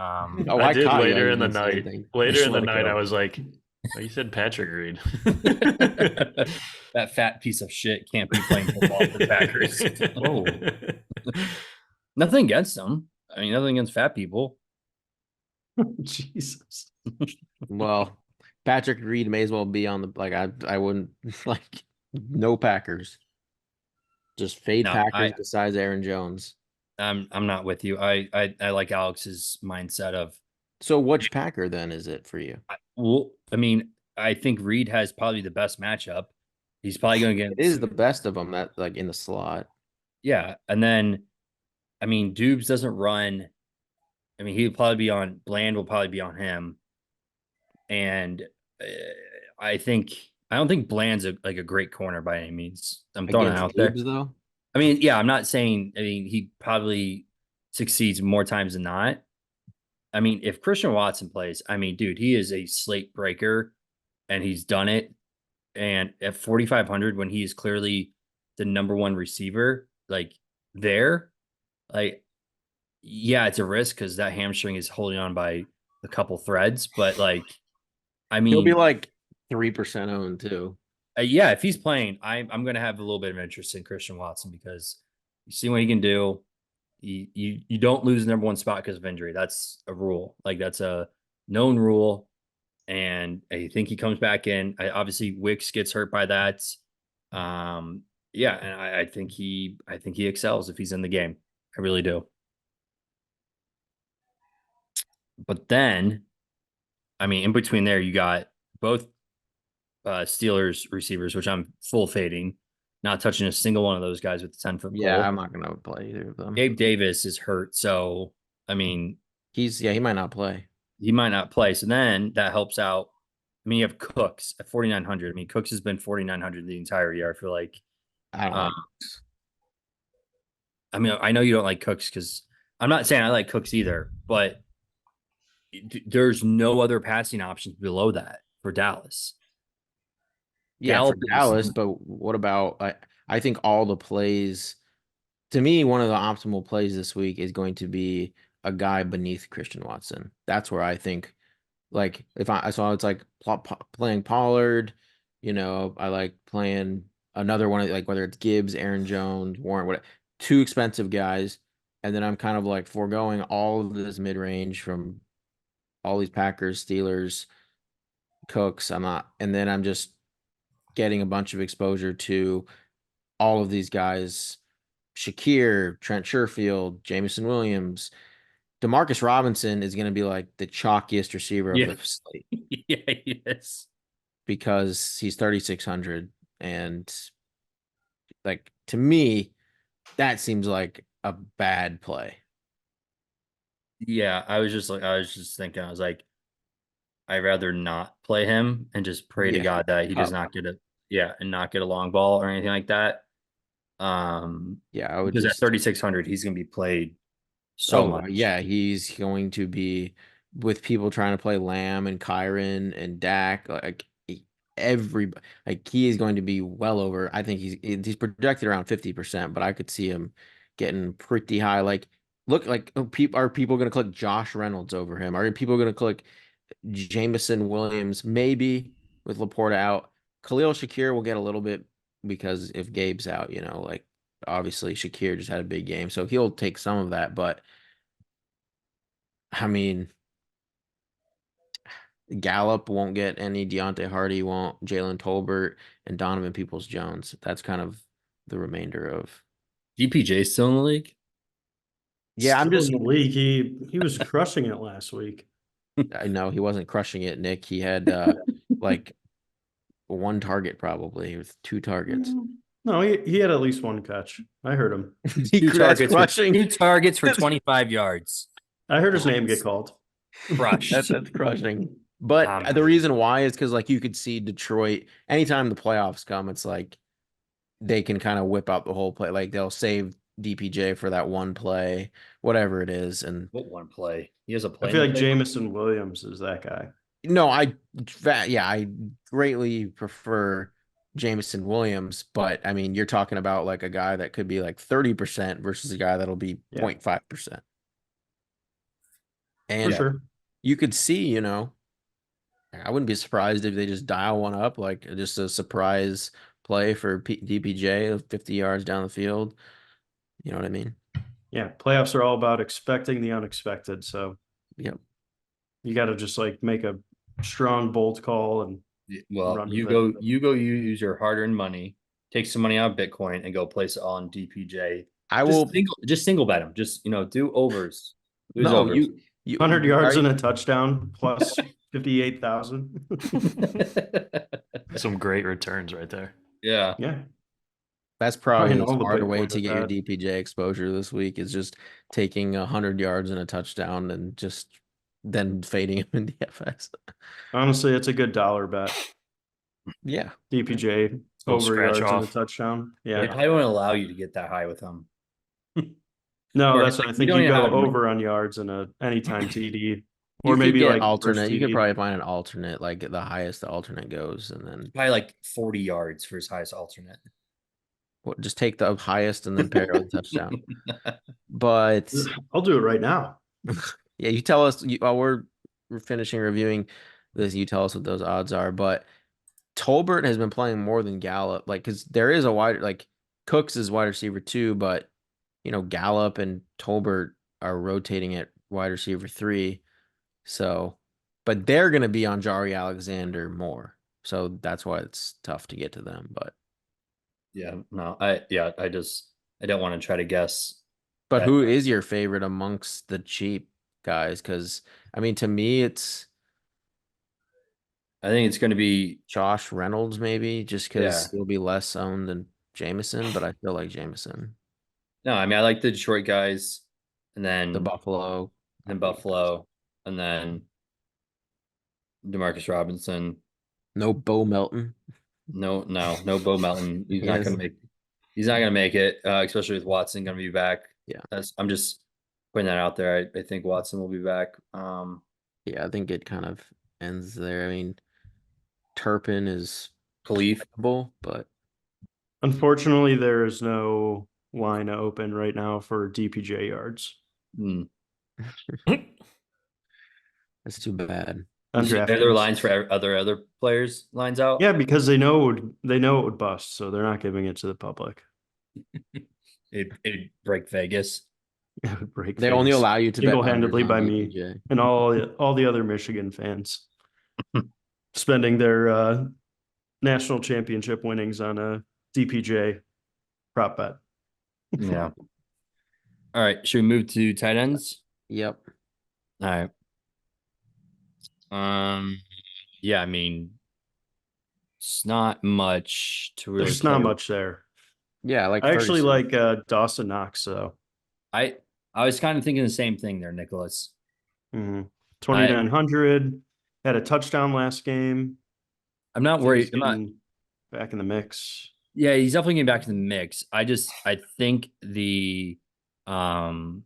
[SPEAKER 3] I did
[SPEAKER 1] caught you.
[SPEAKER 3] later
[SPEAKER 1] I
[SPEAKER 3] in the
[SPEAKER 1] didn't say
[SPEAKER 3] night.
[SPEAKER 1] anything.
[SPEAKER 3] Later
[SPEAKER 1] Just
[SPEAKER 3] in the
[SPEAKER 1] let it
[SPEAKER 3] night,
[SPEAKER 1] go.
[SPEAKER 3] I was like, oh, you said Patrick Reed.
[SPEAKER 2] That fat piece of shit can't be playing football for the Packers.
[SPEAKER 4] Oh.
[SPEAKER 2] Nothing against them. I mean, nothing against fat people.
[SPEAKER 4] Jesus.
[SPEAKER 1] Well, Patrick Reed may as well be on the like. I wouldn't like no Packers. Just fade
[SPEAKER 2] No,
[SPEAKER 1] Packers besides Aaron Jones.
[SPEAKER 2] I'm not with you. I like Alex's mindset of
[SPEAKER 1] So which Packer then is it for you?
[SPEAKER 2] well, I mean, I think Reed has probably the best matchup. He's probably going to
[SPEAKER 1] It
[SPEAKER 2] get
[SPEAKER 1] is the best of them that like in the slot.
[SPEAKER 2] yeah, and then I mean, Dubes doesn't run. I mean, he'll probably be on Bland will probably be on him, and uh, I don't think Bland's like a great corner by any means. I'm throwing it
[SPEAKER 1] Against
[SPEAKER 2] out there.
[SPEAKER 1] Dubes, though.
[SPEAKER 2] I mean, yeah, I'm not saying. I mean, he probably succeeds more times than not. I mean, if Christian Watson plays, I mean, dude, he is a slate breaker, and he's done it. And at 4,500, when he is clearly the number one receiver, like there, like yeah, it's a risk because that hamstring is holding on by a couple threads. But like, I
[SPEAKER 1] He'll be
[SPEAKER 2] mean,
[SPEAKER 1] like 3% owned too.
[SPEAKER 2] yeah, if he's playing, I'm going to have a little bit of interest in Christian Watson because you see what he can do. You don't lose the number one spot because of injury. That's a rule. Like that's a known rule. And I think he comes back in. Obviously, Wicks gets hurt by that. Yeah, and I think he excels if he's in the game. I really do. But then, I mean, in between there, you got both Steelers receivers, which I'm full fading, not touching a single one of those guys with the 10-foot
[SPEAKER 1] Yeah,
[SPEAKER 2] pole.
[SPEAKER 1] I'm not gonna play either of them.
[SPEAKER 2] Gabe Davis is hurt, so I mean,
[SPEAKER 1] He might not play.
[SPEAKER 2] he might not play. So then that helps out. I mean, you have Cooks at 4,900. I mean, Cooks has been 4,900 the entire year. I feel like.
[SPEAKER 1] I don't like
[SPEAKER 2] I mean, I know you don't like Cooks because I'm not saying I like Cooks either, but there's no other passing options below that for Dallas.
[SPEAKER 1] Yeah,
[SPEAKER 2] Gallup
[SPEAKER 1] for Dallas, but what about I think all the plays to me, one of the optimal plays this week is going to be a guy beneath Christian Watson. That's where I think like if I saw it's like playing Pollard, I like playing another one like whether it's Gibbs, Aaron Jones, Warren, whatever, two expensive guys, and then I'm kind of like foregoing all of this mid range from all these Packers, Steelers, Cooks. And then I'm just getting a bunch of exposure to all of these guys: Shakir, Trent Sherfield, Jameson Williams. Demarcus Robinson is going to be like the chalkiest receiver of the slate.
[SPEAKER 2] Yeah, he is.
[SPEAKER 1] Because he's 3,600. And like to me, that seems like a bad play.
[SPEAKER 2] Yeah, I was just thinking, I was like, I'd rather not play him and just pray to God that he does not get a long ball or anything like that.
[SPEAKER 1] Yeah, I would
[SPEAKER 2] because
[SPEAKER 1] just
[SPEAKER 2] at 3,600, he's gonna be played so much.
[SPEAKER 1] Yeah, he's going to be with people trying to play Lamb and Kyron and Dak. Like he is going to be well over. I think he's projected around 50%, but I could see him getting pretty high. Like, look, like are people going to click Josh Reynolds over him? Are people going to click Jameson Williams? Maybe with Laporta out, Khalil Shakir will get a little bit because if Gabe's out, like obviously Shakir just had a big game, so he'll take some of that. But I mean, Gallup won't get any. Deontay Hardy won't. Jalen Tolbert and Donovan Peoples-Jones. That's kind of the remainder of.
[SPEAKER 2] DPJ still in the league?
[SPEAKER 1] Yeah, I'm
[SPEAKER 4] Still
[SPEAKER 1] just.
[SPEAKER 4] in the league. He was crushing it last week.
[SPEAKER 1] I know he wasn't crushing it, Nick. He had like one target probably with 2 targets.
[SPEAKER 4] No, he had at least one catch. I heard him.
[SPEAKER 1] That's crushing.
[SPEAKER 2] 2 targets for 25 yards.
[SPEAKER 4] I heard his name get called.
[SPEAKER 2] Crushed.
[SPEAKER 1] That's crushing. But the reason why is because like you could see Detroit anytime the playoffs come, it's like they can kind of whip out the whole play. Like they'll save DPJ for that one play, whatever it is. And
[SPEAKER 2] What one play? He has a play.
[SPEAKER 4] I feel
[SPEAKER 2] in
[SPEAKER 4] like
[SPEAKER 2] the playbook?
[SPEAKER 4] Jamison Williams is that guy.
[SPEAKER 1] no, I greatly prefer Jameson Williams, but I mean, you're talking about like a guy that could be like 30% versus a guy that'll be
[SPEAKER 4] Yeah.
[SPEAKER 1] 0.5%.
[SPEAKER 4] For
[SPEAKER 1] And
[SPEAKER 4] sure.
[SPEAKER 1] you could see, I wouldn't be surprised if they just dial one up, like just a surprise play for DPJ of 50 yards down the field. You know what I mean?
[SPEAKER 4] Yeah. Playoffs are all about expecting the unexpected. So
[SPEAKER 1] Yep.
[SPEAKER 4] you got to just like make a strong, bold call and
[SPEAKER 2] Well,
[SPEAKER 4] run
[SPEAKER 2] you
[SPEAKER 4] with it.
[SPEAKER 2] you use your hard-earned money, take some money out of Bitcoin, and go place it all on DPJ.
[SPEAKER 1] I
[SPEAKER 2] Just
[SPEAKER 1] will.
[SPEAKER 2] single bet him. Just do overs. Do his
[SPEAKER 1] No,
[SPEAKER 2] overs.
[SPEAKER 1] you
[SPEAKER 4] 100 yards
[SPEAKER 1] are-
[SPEAKER 4] and a touchdown plus 58,000.
[SPEAKER 3] Some great returns right there.
[SPEAKER 2] Yeah.
[SPEAKER 4] Yeah.
[SPEAKER 1] That's probably
[SPEAKER 4] Buying
[SPEAKER 1] a
[SPEAKER 4] all the
[SPEAKER 1] smarter way
[SPEAKER 4] Bitcoin
[SPEAKER 1] to
[SPEAKER 4] with
[SPEAKER 1] get your
[SPEAKER 4] that.
[SPEAKER 1] DPJ exposure this week is just taking 100 yards and a touchdown and just then fading him in DFS.
[SPEAKER 4] Honestly, it's a good dollar bet.
[SPEAKER 1] Yeah.
[SPEAKER 4] DPJ
[SPEAKER 3] Little
[SPEAKER 4] over
[SPEAKER 3] scratch
[SPEAKER 4] yards and a
[SPEAKER 3] off.
[SPEAKER 4] touchdown.
[SPEAKER 2] They
[SPEAKER 4] Yeah.
[SPEAKER 2] probably won't allow you to get that high with him.
[SPEAKER 4] No,
[SPEAKER 2] Or
[SPEAKER 4] that's
[SPEAKER 2] it's
[SPEAKER 4] what I
[SPEAKER 2] like, we
[SPEAKER 4] think.
[SPEAKER 2] don't
[SPEAKER 4] You
[SPEAKER 2] even
[SPEAKER 4] go
[SPEAKER 2] have-
[SPEAKER 4] over on yards and a anytime TD. Or
[SPEAKER 1] You could
[SPEAKER 4] maybe
[SPEAKER 1] get
[SPEAKER 4] like
[SPEAKER 1] alternate.
[SPEAKER 4] first
[SPEAKER 1] You could
[SPEAKER 4] TD.
[SPEAKER 1] probably find an alternate, like the highest the alternate goes, and then
[SPEAKER 2] Probably like 40 yards for his highest alternate.
[SPEAKER 1] just take the highest and then pair it with a touchdown. But
[SPEAKER 4] I'll do it right now.
[SPEAKER 1] yeah, you tell us while we're finishing reviewing this, you tell us what those odds are. But Tolbert has been playing more than Gallup, like because there is a wide like Cooks is wide receiver 2, but Gallup and Tolbert are rotating at wide receiver 3. So, but they're gonna be on Jari Alexander more. So that's why it's tough to get to them. But
[SPEAKER 2] I don't want to try to guess.
[SPEAKER 1] but
[SPEAKER 2] that-
[SPEAKER 1] who is your favorite amongst the cheap guys? Because I mean, to me, it's
[SPEAKER 2] I think it's going to be
[SPEAKER 1] Josh Reynolds maybe, just because
[SPEAKER 2] Yeah.
[SPEAKER 1] he'll be less owned than Jameson. But I feel like Jameson,
[SPEAKER 2] no. I mean, I like the Detroit guys, and then
[SPEAKER 1] the Buffalo,
[SPEAKER 2] Buffalo, and then Demarcus Robinson.
[SPEAKER 1] no Bo Melton.
[SPEAKER 2] No Bo Melton. He's not
[SPEAKER 1] Yes.
[SPEAKER 2] going to make. He's not going to make it, especially with Watson going to be back.
[SPEAKER 1] Yeah.
[SPEAKER 2] I'm just putting that out there. I think Watson will be back.
[SPEAKER 1] Yeah, I think it kind of ends there. I mean, Turpin is
[SPEAKER 2] Khalif.
[SPEAKER 1] playable, but
[SPEAKER 4] Unfortunately, there is no line open right now for DPJ yards.
[SPEAKER 2] Hmm.
[SPEAKER 1] that's too bad.
[SPEAKER 4] On
[SPEAKER 2] Are there
[SPEAKER 4] DraftKings.
[SPEAKER 2] lines for other players lines out?
[SPEAKER 4] Yeah, because they know it would bust, so they're not giving it to the public.
[SPEAKER 2] It'd break Vegas.
[SPEAKER 4] It would break.
[SPEAKER 1] They only
[SPEAKER 4] Vegas.
[SPEAKER 1] allow you to bet
[SPEAKER 4] Single-handedly
[SPEAKER 1] unders
[SPEAKER 4] by
[SPEAKER 1] on
[SPEAKER 4] me
[SPEAKER 1] DPJ.
[SPEAKER 4] and all the other Michigan fans spending their national championship winnings on a DPJ prop bet.
[SPEAKER 2] Yeah. All right. Should we move to tight ends?
[SPEAKER 1] Yep.
[SPEAKER 2] All right. Yeah, I mean, it's not much to really
[SPEAKER 4] There's not
[SPEAKER 2] play with.
[SPEAKER 4] much there.
[SPEAKER 1] Yeah, like
[SPEAKER 4] I actually
[SPEAKER 1] Ferguson.
[SPEAKER 4] like Dawson Knox though.
[SPEAKER 2] I was kind of thinking the same thing there, Nicholas.
[SPEAKER 4] 2,900 had a touchdown last game.
[SPEAKER 2] I'm not
[SPEAKER 4] I think
[SPEAKER 2] worried.
[SPEAKER 4] he's getting back in the mix.
[SPEAKER 2] Yeah, he's definitely getting back to the mix. I think again,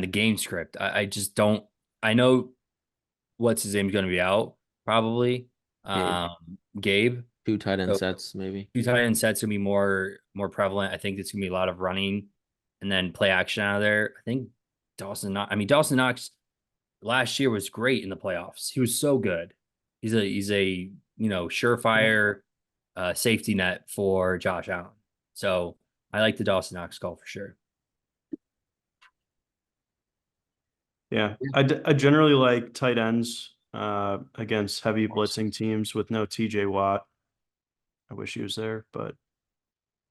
[SPEAKER 2] the game script. I just don't. I know what's his name's going to be out probably. Gabe.
[SPEAKER 1] 2 tight end
[SPEAKER 2] So-
[SPEAKER 1] sets, maybe.
[SPEAKER 2] 2 tight end sets gonna be more prevalent. I think it's gonna be a lot of running and then play action out of there. I think Dawson Knox last year was great in the playoffs. He was so good. He's a surefire safety net for Josh Allen. So I like the Dawson Knox call for sure.
[SPEAKER 4] Yeah, I generally like tight ends against heavy blitzing teams with no TJ Watt. I wish he was there, but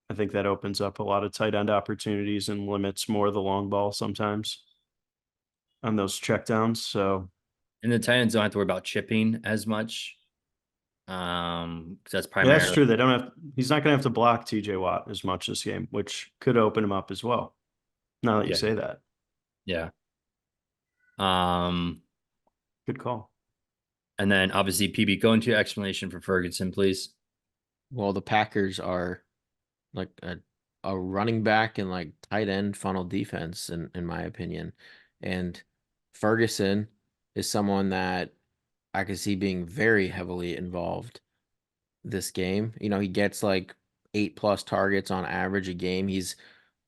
[SPEAKER 4] I think that opens up a lot of tight end opportunities and limits more of the long ball sometimes on those checkdowns. So
[SPEAKER 2] And the tight ends don't have to worry about chipping as much. 'Cause that's
[SPEAKER 4] yeah,
[SPEAKER 2] primarily
[SPEAKER 4] that's true. He's not going to have to block TJ Watt as much this game, which could open him up as well. Now that you
[SPEAKER 2] Yeah.
[SPEAKER 4] say that.
[SPEAKER 2] Yeah.
[SPEAKER 4] Good call.
[SPEAKER 2] And then obviously PB, go into your explanation for Ferguson, please.
[SPEAKER 1] Well, the Packers are like a running back and like tight end funnel defense in my opinion. And Ferguson is someone that I could see being very heavily involved this game. You know, he gets like 8+ targets on average a game. He's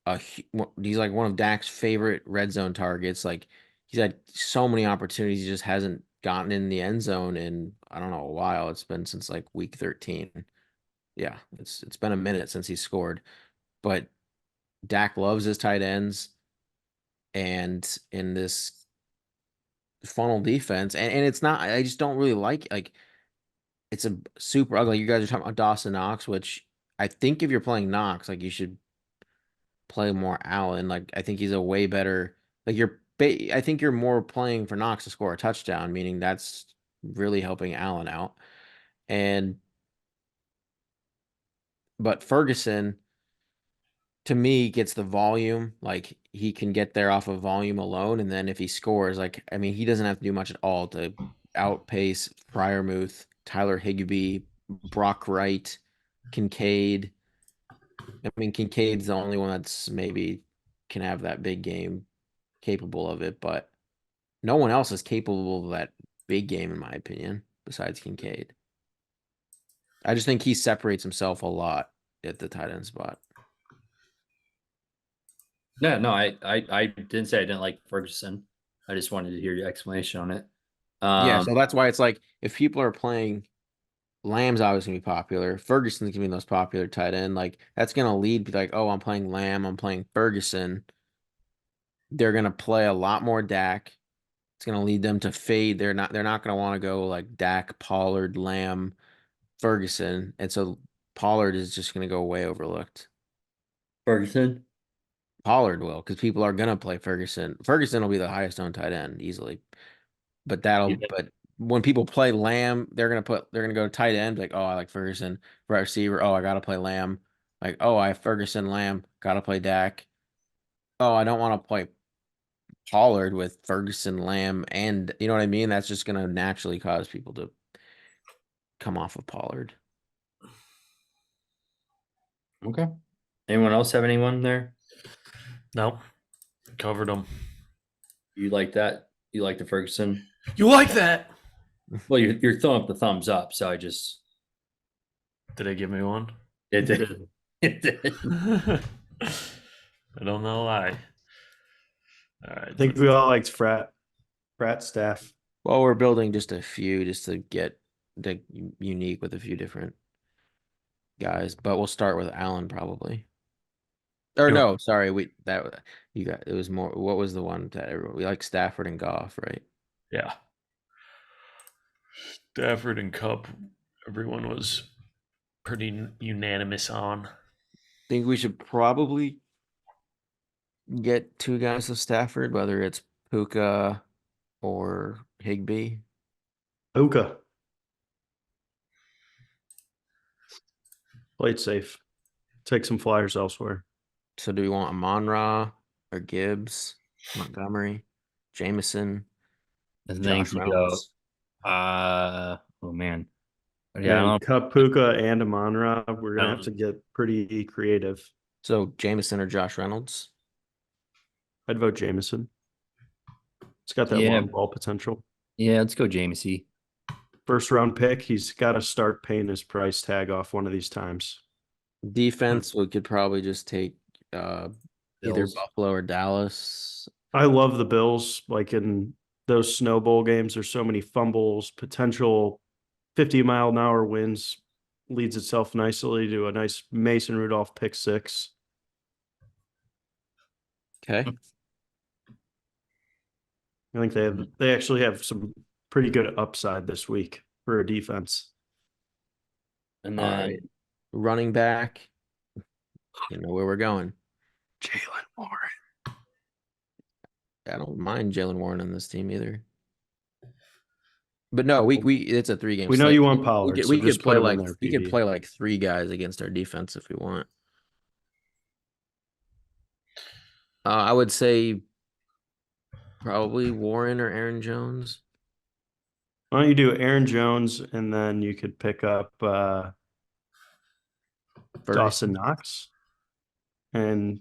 [SPEAKER 1] like one of Dak's favorite red zone targets. Like he's had so many opportunities, he just hasn't gotten in the end zone in I don't know a while. It's been since like week 13. Yeah, it's been a minute since he scored. But Dak loves his tight ends, and in this funnel defense, and it's not. I just don't really like. It's a super ugly. You guys are talking about Dawson Knox, which I think if you're playing Knox, like you should play more Allen. Like I think he's a way better. Like I think you're more playing for Knox to score a touchdown, meaning that's really helping Allen out. And but Ferguson, to me, gets the volume. Like he can get there off of volume alone, and then if he scores, like I mean, he doesn't have to do much at all to outpace Fryermuth, Tyler Higbee, Brock Wright, Kincaid. I mean, Kincaid's the only one that's maybe can have that big game capable of it, but no one else is capable of that big game, in my opinion, besides Kincaid. I just think he separates himself a lot at the tight end spot.
[SPEAKER 2] No, no, I didn't say I didn't like Ferguson. I just wanted to hear your explanation on it.
[SPEAKER 1] Yeah, so that's why it's like if people are playing Lamb's obviously gonna be popular. Ferguson's gonna be the most popular tight end. Like that's gonna lead to like, oh, I'm playing Lamb, I'm playing Ferguson. They're gonna play a lot more Dak. It's gonna lead them to fade. They're not gonna want to go like Dak, Pollard, Lamb, Ferguson. And so Pollard is just gonna go way overlooked.
[SPEAKER 2] Ferguson.
[SPEAKER 1] Pollard will, because people are gonna play Ferguson. Ferguson will be the highest owned tight end easily. But
[SPEAKER 2] Yeah.
[SPEAKER 1] but when people play Lamb, they're gonna go tight end, like, oh, I like Ferguson. Right receiver, oh, I gotta play Lamb. Like, oh, I have Ferguson, Lamb, gotta play Dak. Oh, I don't want to play Pollard with Ferguson, Lamb, and you know what I mean? That's just gonna naturally cause people to come off of Pollard.
[SPEAKER 2] Okay. Anyone else have anyone there?
[SPEAKER 3] Nope. Covered them.
[SPEAKER 2] You like that? You like the Ferguson?
[SPEAKER 3] You like that?
[SPEAKER 2] Well, you're throwing up the thumbs up, so I just
[SPEAKER 3] Did they give me one?
[SPEAKER 2] it did. It did.
[SPEAKER 3] I don't know why. All right.
[SPEAKER 4] I think we all liked frat staff.
[SPEAKER 1] Well, we're building just a few just to get the unique with a few different guys, but we'll start with Allen probably. Or
[SPEAKER 3] Yep.
[SPEAKER 1] no, sorry, you got it was more. What was the one that everyone we like Stafford and Goff, right?
[SPEAKER 3] Yeah. Stafford and Cup, everyone was pretty unanimous on.
[SPEAKER 1] Think we should probably get two guys of Stafford, whether it's Puka or Higbee.
[SPEAKER 4] Puka. Play it safe. Take some flyers elsewhere.
[SPEAKER 1] So do we want Amon-Ra or Gibbs, Montgomery, Jameson,
[SPEAKER 2] I think
[SPEAKER 1] Josh
[SPEAKER 2] you go.
[SPEAKER 1] Reynolds?
[SPEAKER 2] Oh man. Yeah, I
[SPEAKER 4] Man,
[SPEAKER 2] don't
[SPEAKER 4] Cup, Puka, and Amon-Ra. We're gonna have
[SPEAKER 2] Um,
[SPEAKER 4] to get pretty creative.
[SPEAKER 1] So Jameson or Josh Reynolds?
[SPEAKER 4] I'd vote Jameson. It's got that
[SPEAKER 2] Yeah.
[SPEAKER 4] long ball potential.
[SPEAKER 2] yeah, let's go Jamesy.
[SPEAKER 4] First round pick. He's got to start paying his price tag off one of these times.
[SPEAKER 1] Defense, we could probably just take either
[SPEAKER 2] Bills.
[SPEAKER 1] Buffalo or Dallas.
[SPEAKER 4] I love the Bills. Like in those Snow Bowl games, there's so many fumbles, potential 50-mile-an-hour wins. Leads itself nicely to a nice Mason Rudolph pick six.
[SPEAKER 1] Okay.
[SPEAKER 4] I think they actually have some pretty good upside this week for a defense.
[SPEAKER 2] And
[SPEAKER 1] All
[SPEAKER 2] then
[SPEAKER 1] right. Running back. You know where we're going.
[SPEAKER 4] Jalen Warren.
[SPEAKER 1] I don't mind Jalen Warren on this team either. But no, we it's a 3-game.
[SPEAKER 4] We know
[SPEAKER 1] slate.
[SPEAKER 4] you want Pollard, so
[SPEAKER 1] We
[SPEAKER 4] just
[SPEAKER 1] could
[SPEAKER 4] put
[SPEAKER 1] play
[SPEAKER 4] him
[SPEAKER 1] like
[SPEAKER 4] in there,
[SPEAKER 1] we could
[SPEAKER 4] PB.
[SPEAKER 1] play like 3 guys against our defense if we want. I would say Probably Warren or Aaron Jones.
[SPEAKER 4] Why don't you do Aaron Jones and then you could pick up Dawson
[SPEAKER 1] Ferguson.
[SPEAKER 4] Knox and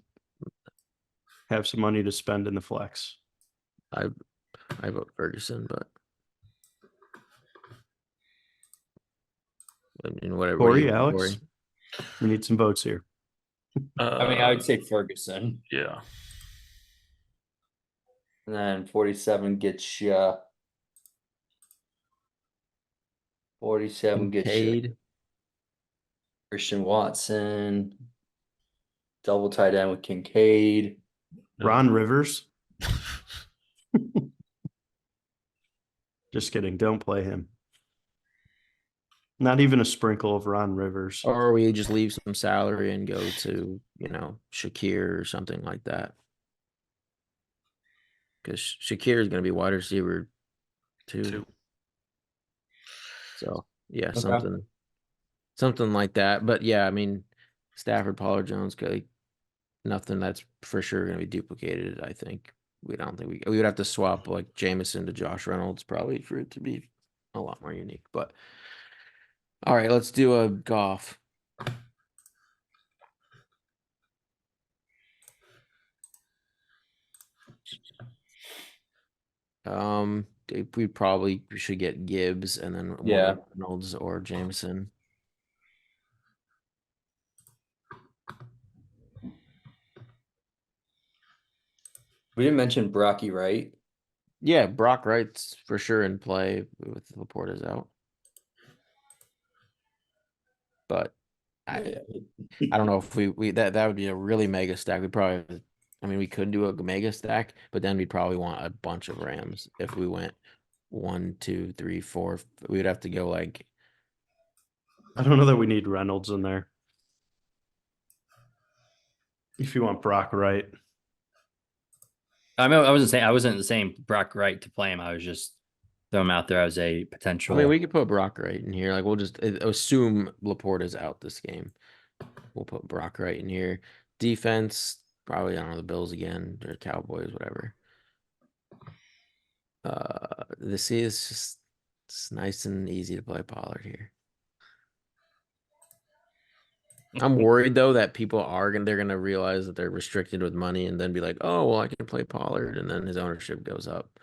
[SPEAKER 4] have some money to spend in the flex.
[SPEAKER 1] I vote Ferguson, but I mean, whatever. What do
[SPEAKER 4] Corey,
[SPEAKER 1] you,
[SPEAKER 4] Alex,
[SPEAKER 1] Corey?
[SPEAKER 4] we need some votes here.
[SPEAKER 2] I would say Ferguson.
[SPEAKER 3] Yeah.
[SPEAKER 2] And then 47 gets you. 47 gets you
[SPEAKER 1] Kincaid.
[SPEAKER 2] Christian Watson. Double tight end with Kincaid.
[SPEAKER 4] Ron Rivers. Just kidding. Don't play him. Not even a sprinkle of Ron Rivers.
[SPEAKER 1] Or we just leave some salary and go to, Shakir or something like that. Because Shakir is going to be wide receiver too. So yeah,
[SPEAKER 2] Okay.
[SPEAKER 1] something like that. But yeah, I mean, Stafford, Pollard, Jones, nothing that's for sure going to be duplicated. I think we don't think we would have to swap like Jameson to Josh Reynolds probably for it to be a lot more unique. But all right, let's do a Goff. We probably should get Gibbs and then one
[SPEAKER 2] Yeah.
[SPEAKER 1] of Reynolds or Jameson.
[SPEAKER 2] We didn't mention Brocky, right?
[SPEAKER 1] Yeah, Brock Wright's for sure in play with Laporta's out. But I don't know if we that would be a really mega stack. We could do a mega stack, but then we'd probably want a bunch of Rams if we went 1, 2, 3, 4. We would have to go like
[SPEAKER 4] I don't know that we need Reynolds in there. If you want Brock Wright.
[SPEAKER 2] I mean, I wasn't saying Brock Wright to play him. I was just throwing him out there as a potential.
[SPEAKER 1] we could put Brock Wright in here. Like we'll just assume Laporta's out this game. We'll put Brock Wright in here. Defense, probably I don't know the Bills again or Cowboys, whatever. This is just it's nice and easy to play Pollard here. I'm worried though that people they're gonna realize that they're restricted with money and then be like, oh well, I can play Pollard, and then his ownership goes up.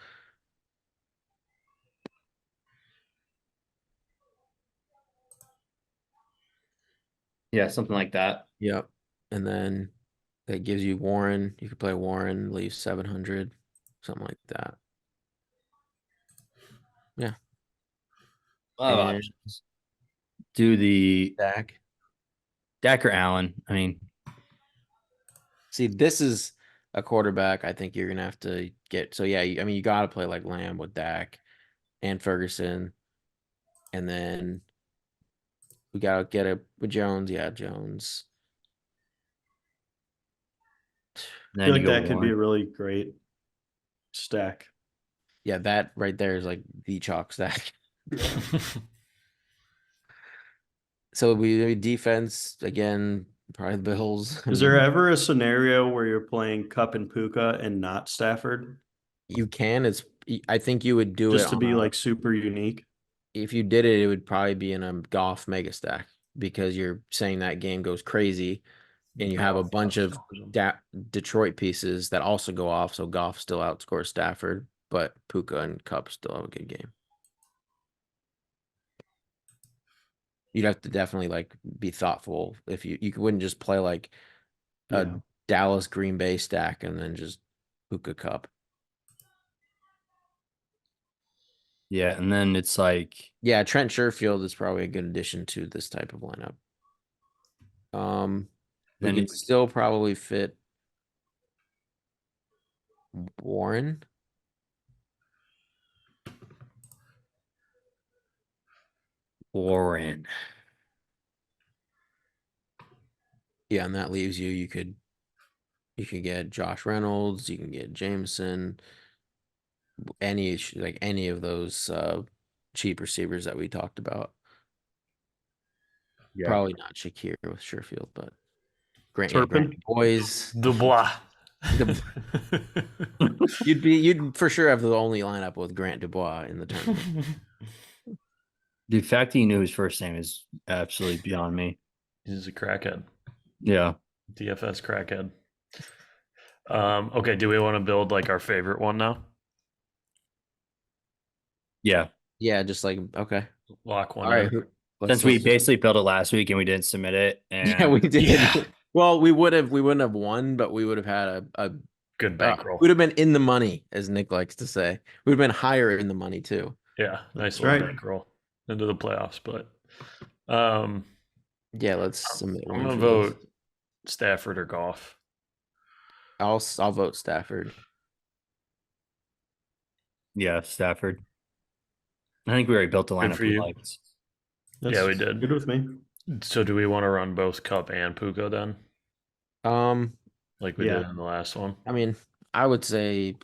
[SPEAKER 2] Yeah, something like that.
[SPEAKER 1] Yep. And then that gives you Warren. You could play Warren, leave 700, something like that. Yeah.
[SPEAKER 2] A lot of
[SPEAKER 1] And
[SPEAKER 2] options. Do the
[SPEAKER 1] Dak.
[SPEAKER 2] or Allen. I mean,
[SPEAKER 1] See, this is a quarterback I think you're gonna have to get. So yeah, you got to play like Lamb with Dak and Ferguson, and then we gotta get it with Jones. Yeah, Jones.
[SPEAKER 4] I
[SPEAKER 2] then
[SPEAKER 4] feel
[SPEAKER 2] you
[SPEAKER 4] like
[SPEAKER 2] go
[SPEAKER 4] that could be a
[SPEAKER 2] Warren.
[SPEAKER 4] really great stack.
[SPEAKER 1] Yeah, that right there is like the chalk stack. So we defense again, probably the Bills.
[SPEAKER 4] Is there ever a scenario where you're playing Cup and Puka and not Stafford?
[SPEAKER 1] You can. I think you would do it
[SPEAKER 4] Just to
[SPEAKER 1] on
[SPEAKER 4] be like super unique.
[SPEAKER 1] if you did it, it would probably be in a golf mega stack because you're saying that game goes crazy and you have a bunch of Detroit pieces that also go off. So Goff still outscores Stafford, but Puka and Cup still have a good game. You'd have to definitely like be thoughtful if you wouldn't just play like a
[SPEAKER 4] Yeah.
[SPEAKER 1] Dallas Green Bay stack and then just Puka Cup.
[SPEAKER 2] Yeah, and then it's like
[SPEAKER 1] Yeah, Trent Sherfield is probably a good addition to this type of lineup. We
[SPEAKER 2] Then
[SPEAKER 1] could
[SPEAKER 2] it's-
[SPEAKER 1] still probably fit Warren.
[SPEAKER 2] Warren.
[SPEAKER 1] Yeah, and that leaves you could get Josh Reynolds, you can get Jameson, any of those cheap receivers that we talked about. Probably not Shakir with Sherfield, but Grant
[SPEAKER 4] Turpin?
[SPEAKER 1] Boys.
[SPEAKER 3] Dubois.
[SPEAKER 1] You'd for sure have the only lineup with Grant Dubois in the tournament.
[SPEAKER 2] The fact that he knew his first name is absolutely beyond me.
[SPEAKER 3] He's a crackhead.
[SPEAKER 2] Yeah.
[SPEAKER 3] DFS crackhead. Okay, do we want to build like our favorite one now?
[SPEAKER 2] Yeah.
[SPEAKER 1] Yeah, just like okay.
[SPEAKER 3] Lock one
[SPEAKER 1] All right.
[SPEAKER 3] in.
[SPEAKER 2] Since we
[SPEAKER 1] Let's just-
[SPEAKER 2] basically built it last week and we didn't submit it. And
[SPEAKER 1] yeah, we did.
[SPEAKER 3] Yeah.
[SPEAKER 1] Well, we wouldn't have won, but we would have had a
[SPEAKER 3] Good bankroll.
[SPEAKER 1] would have been in the money, as Nick likes to say. We'd have been higher in the money too.
[SPEAKER 3] Yeah, nice
[SPEAKER 4] That's
[SPEAKER 3] little
[SPEAKER 4] right.
[SPEAKER 3] bankroll into the playoffs. But
[SPEAKER 1] Yeah, let's submit
[SPEAKER 3] I'm
[SPEAKER 1] one.
[SPEAKER 3] gonna
[SPEAKER 1] for
[SPEAKER 3] vote
[SPEAKER 1] this.
[SPEAKER 3] Stafford or Goff.
[SPEAKER 1] I'll vote Stafford.
[SPEAKER 2] yeah, Stafford. I think we already built the
[SPEAKER 3] Good
[SPEAKER 2] lineup
[SPEAKER 3] for
[SPEAKER 2] we
[SPEAKER 3] you.
[SPEAKER 2] liked.
[SPEAKER 3] Yeah, we did.
[SPEAKER 4] Good with me.
[SPEAKER 3] So do we want to run both Cup and Puka then, like we
[SPEAKER 4] Yeah.
[SPEAKER 3] did in the last one?
[SPEAKER 1] I mean, I would say,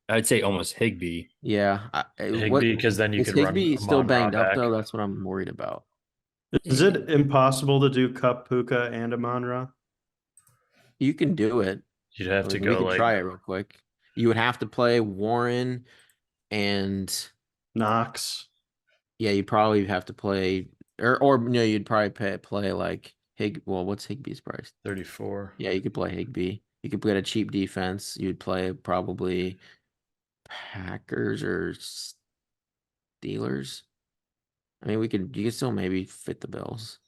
[SPEAKER 2] I'd say almost Higbee.
[SPEAKER 1] yeah.
[SPEAKER 3] Higbee, because then you
[SPEAKER 1] Is
[SPEAKER 3] could run
[SPEAKER 1] Higbee still
[SPEAKER 3] Amon-Ra
[SPEAKER 1] banged up
[SPEAKER 3] back.
[SPEAKER 1] though? That's what I'm worried about.
[SPEAKER 4] Is it impossible to do Cup, Puka, and Amon-Ra?
[SPEAKER 1] You can do it.
[SPEAKER 3] You'd have to
[SPEAKER 1] We
[SPEAKER 3] go
[SPEAKER 1] could
[SPEAKER 3] like
[SPEAKER 1] try it real quick. You would have to play Warren, and
[SPEAKER 4] Knox.
[SPEAKER 1] yeah, you'd probably have to play, or no, you'd probably play like Well, what's Higbee's price?
[SPEAKER 3] 34.
[SPEAKER 1] Yeah, you could play Higbee. You could get a cheap defense. You'd play probably Packers or Steelers. I mean, you could still maybe fit the Bills.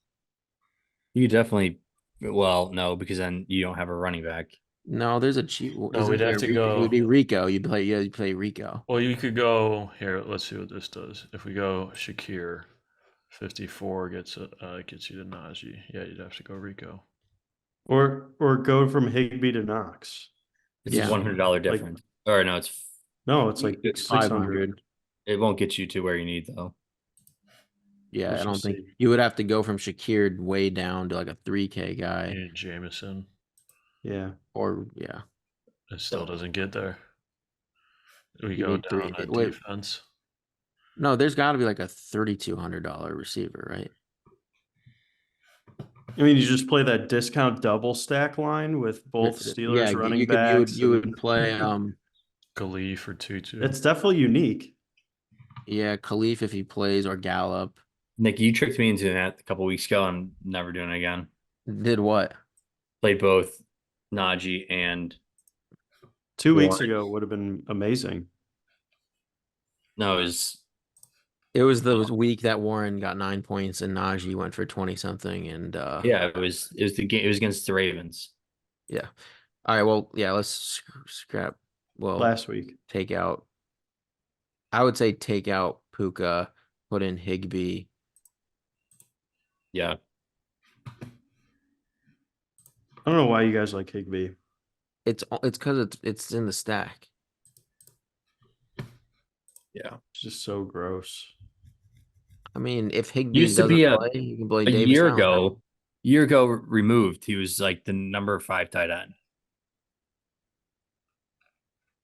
[SPEAKER 2] You definitely, well, no, because then you don't have a running back.
[SPEAKER 1] No, there's a cheap.
[SPEAKER 3] No, we'd have to
[SPEAKER 1] It would
[SPEAKER 3] go.
[SPEAKER 1] be Rico. You play Rico.
[SPEAKER 3] Well, you could go here. Let's see what this does. If we go Shakir, 54 gets you to Najee. Yeah, you'd have to go Rico.
[SPEAKER 4] Or go from Higbee to Knox.
[SPEAKER 2] It's
[SPEAKER 1] Yeah.
[SPEAKER 2] a $100 difference. Or no, it's
[SPEAKER 4] No, it's like
[SPEAKER 2] It's
[SPEAKER 4] 600.
[SPEAKER 1] 500.
[SPEAKER 2] it won't get you to where you need though.
[SPEAKER 1] Yeah,
[SPEAKER 4] Let's
[SPEAKER 1] I don't
[SPEAKER 4] just
[SPEAKER 1] think
[SPEAKER 4] see.
[SPEAKER 1] you would have to go from Shakir way down to like a 3K guy,
[SPEAKER 3] And Jameson,
[SPEAKER 4] Yeah.
[SPEAKER 1] or yeah.
[SPEAKER 3] it still doesn't get there. We
[SPEAKER 1] You
[SPEAKER 3] go
[SPEAKER 1] need three-
[SPEAKER 3] down to
[SPEAKER 1] wait.
[SPEAKER 3] defense.
[SPEAKER 1] No, there's got to be like a $3,200 receiver, right?
[SPEAKER 4] I mean, you just play that discount double stack line with both Steelers running backs.
[SPEAKER 1] You would
[SPEAKER 4] and-
[SPEAKER 1] play
[SPEAKER 3] Khalif for 2-2.
[SPEAKER 4] It's definitely unique.
[SPEAKER 1] yeah, Khalif if he plays, or Gallup.
[SPEAKER 2] Nick, you tricked me into that a couple weeks ago. I'm never doing it again.
[SPEAKER 1] Did what?
[SPEAKER 2] Played both Najee and
[SPEAKER 4] 2 weeks
[SPEAKER 2] Warren.
[SPEAKER 4] ago would have been amazing.
[SPEAKER 2] no, it was
[SPEAKER 1] It was the week that Warren got 9 points and Najee went for 20 something, and
[SPEAKER 2] yeah, it was the game. It was against the Ravens.
[SPEAKER 1] yeah. All right, well, yeah, let's scrap. Well,
[SPEAKER 4] Last week.
[SPEAKER 1] take out. I would say take out Puka, put in Higbee.
[SPEAKER 2] Yeah,
[SPEAKER 4] I don't know why you guys like Higbee.
[SPEAKER 1] It's because it's in the stack.
[SPEAKER 2] yeah.
[SPEAKER 4] It's just so gross.
[SPEAKER 1] I mean, if Higbee
[SPEAKER 2] Used to
[SPEAKER 1] doesn't
[SPEAKER 2] be a
[SPEAKER 1] play, you can play
[SPEAKER 2] a
[SPEAKER 1] Davis
[SPEAKER 2] year
[SPEAKER 1] Allen.
[SPEAKER 2] ago removed. He was like the number 5 tight end.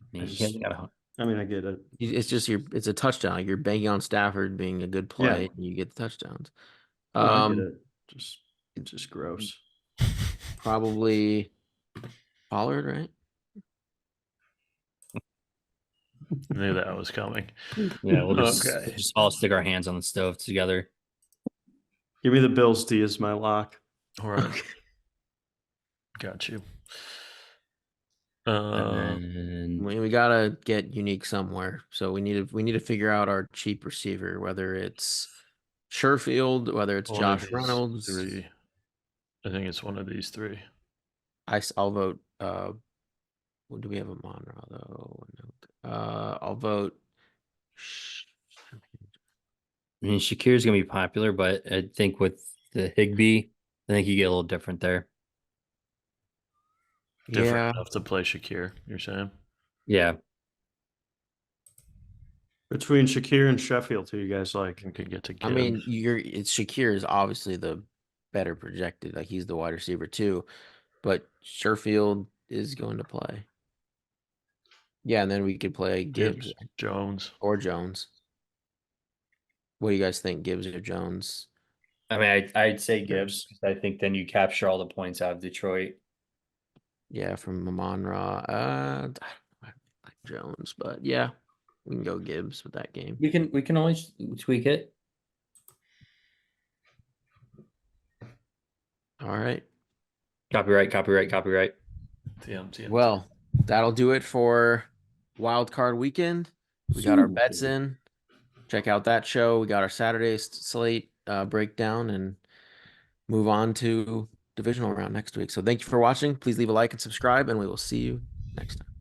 [SPEAKER 2] I mean, he hasn't got a-
[SPEAKER 4] I mean, I get it.
[SPEAKER 1] It's just it's a touchdown. You're banking on Stafford being a good play,
[SPEAKER 4] Yeah.
[SPEAKER 1] and you get the touchdowns.
[SPEAKER 4] No, I get it. Just gross.
[SPEAKER 1] Probably Pollard, right?
[SPEAKER 3] Knew that was coming.
[SPEAKER 2] yeah, we'll
[SPEAKER 3] Okay.
[SPEAKER 2] just all stick our hands on the stove together.
[SPEAKER 4] Give me the Bills D as my lock.
[SPEAKER 3] All right. Got you.
[SPEAKER 2] And
[SPEAKER 1] We gotta get unique somewhere. So we need to figure out our cheap receiver, whether it's Sherfield, whether it's
[SPEAKER 3] one of
[SPEAKER 1] Josh
[SPEAKER 3] these
[SPEAKER 1] Reynolds.
[SPEAKER 3] three. I think it's one of these three.
[SPEAKER 1] I'll vote. What do we have a Monroe though? I'll vote.
[SPEAKER 2] I mean, Shakir's gonna be popular, but I think with the Higbee, I think you get a little different there.
[SPEAKER 3] Different
[SPEAKER 1] Yeah,
[SPEAKER 3] enough to play Shakir, you're saying?
[SPEAKER 2] Yeah,
[SPEAKER 4] Between Shakir and Sheffield, who you guys like?
[SPEAKER 3] You could get to
[SPEAKER 1] I mean,
[SPEAKER 3] Gibbs.
[SPEAKER 1] it's Shakir is obviously the better projected. Like he's the wide receiver too, but Sherfield is going to play. Yeah, and then we could play Gibbs
[SPEAKER 3] Jones.
[SPEAKER 1] or Jones. What do you guys think, Gibbs or Jones?
[SPEAKER 2] I mean, I'd say Gibbs because I think then you capture all the points out of Detroit.
[SPEAKER 1] Yeah, from Amon Ra. I like Jones, but yeah, we can go Gibbs with that game.
[SPEAKER 2] We can always tweak it.
[SPEAKER 1] All right.
[SPEAKER 2] Copyright.
[SPEAKER 3] TM.
[SPEAKER 1] Well, that'll do it for Wild Card Weekend. We got our bets in. Check out that show. We got our Saturday slate breakdown and move on to divisional round next week. So thank you for watching. Please leave a like and subscribe, and we will see you next time.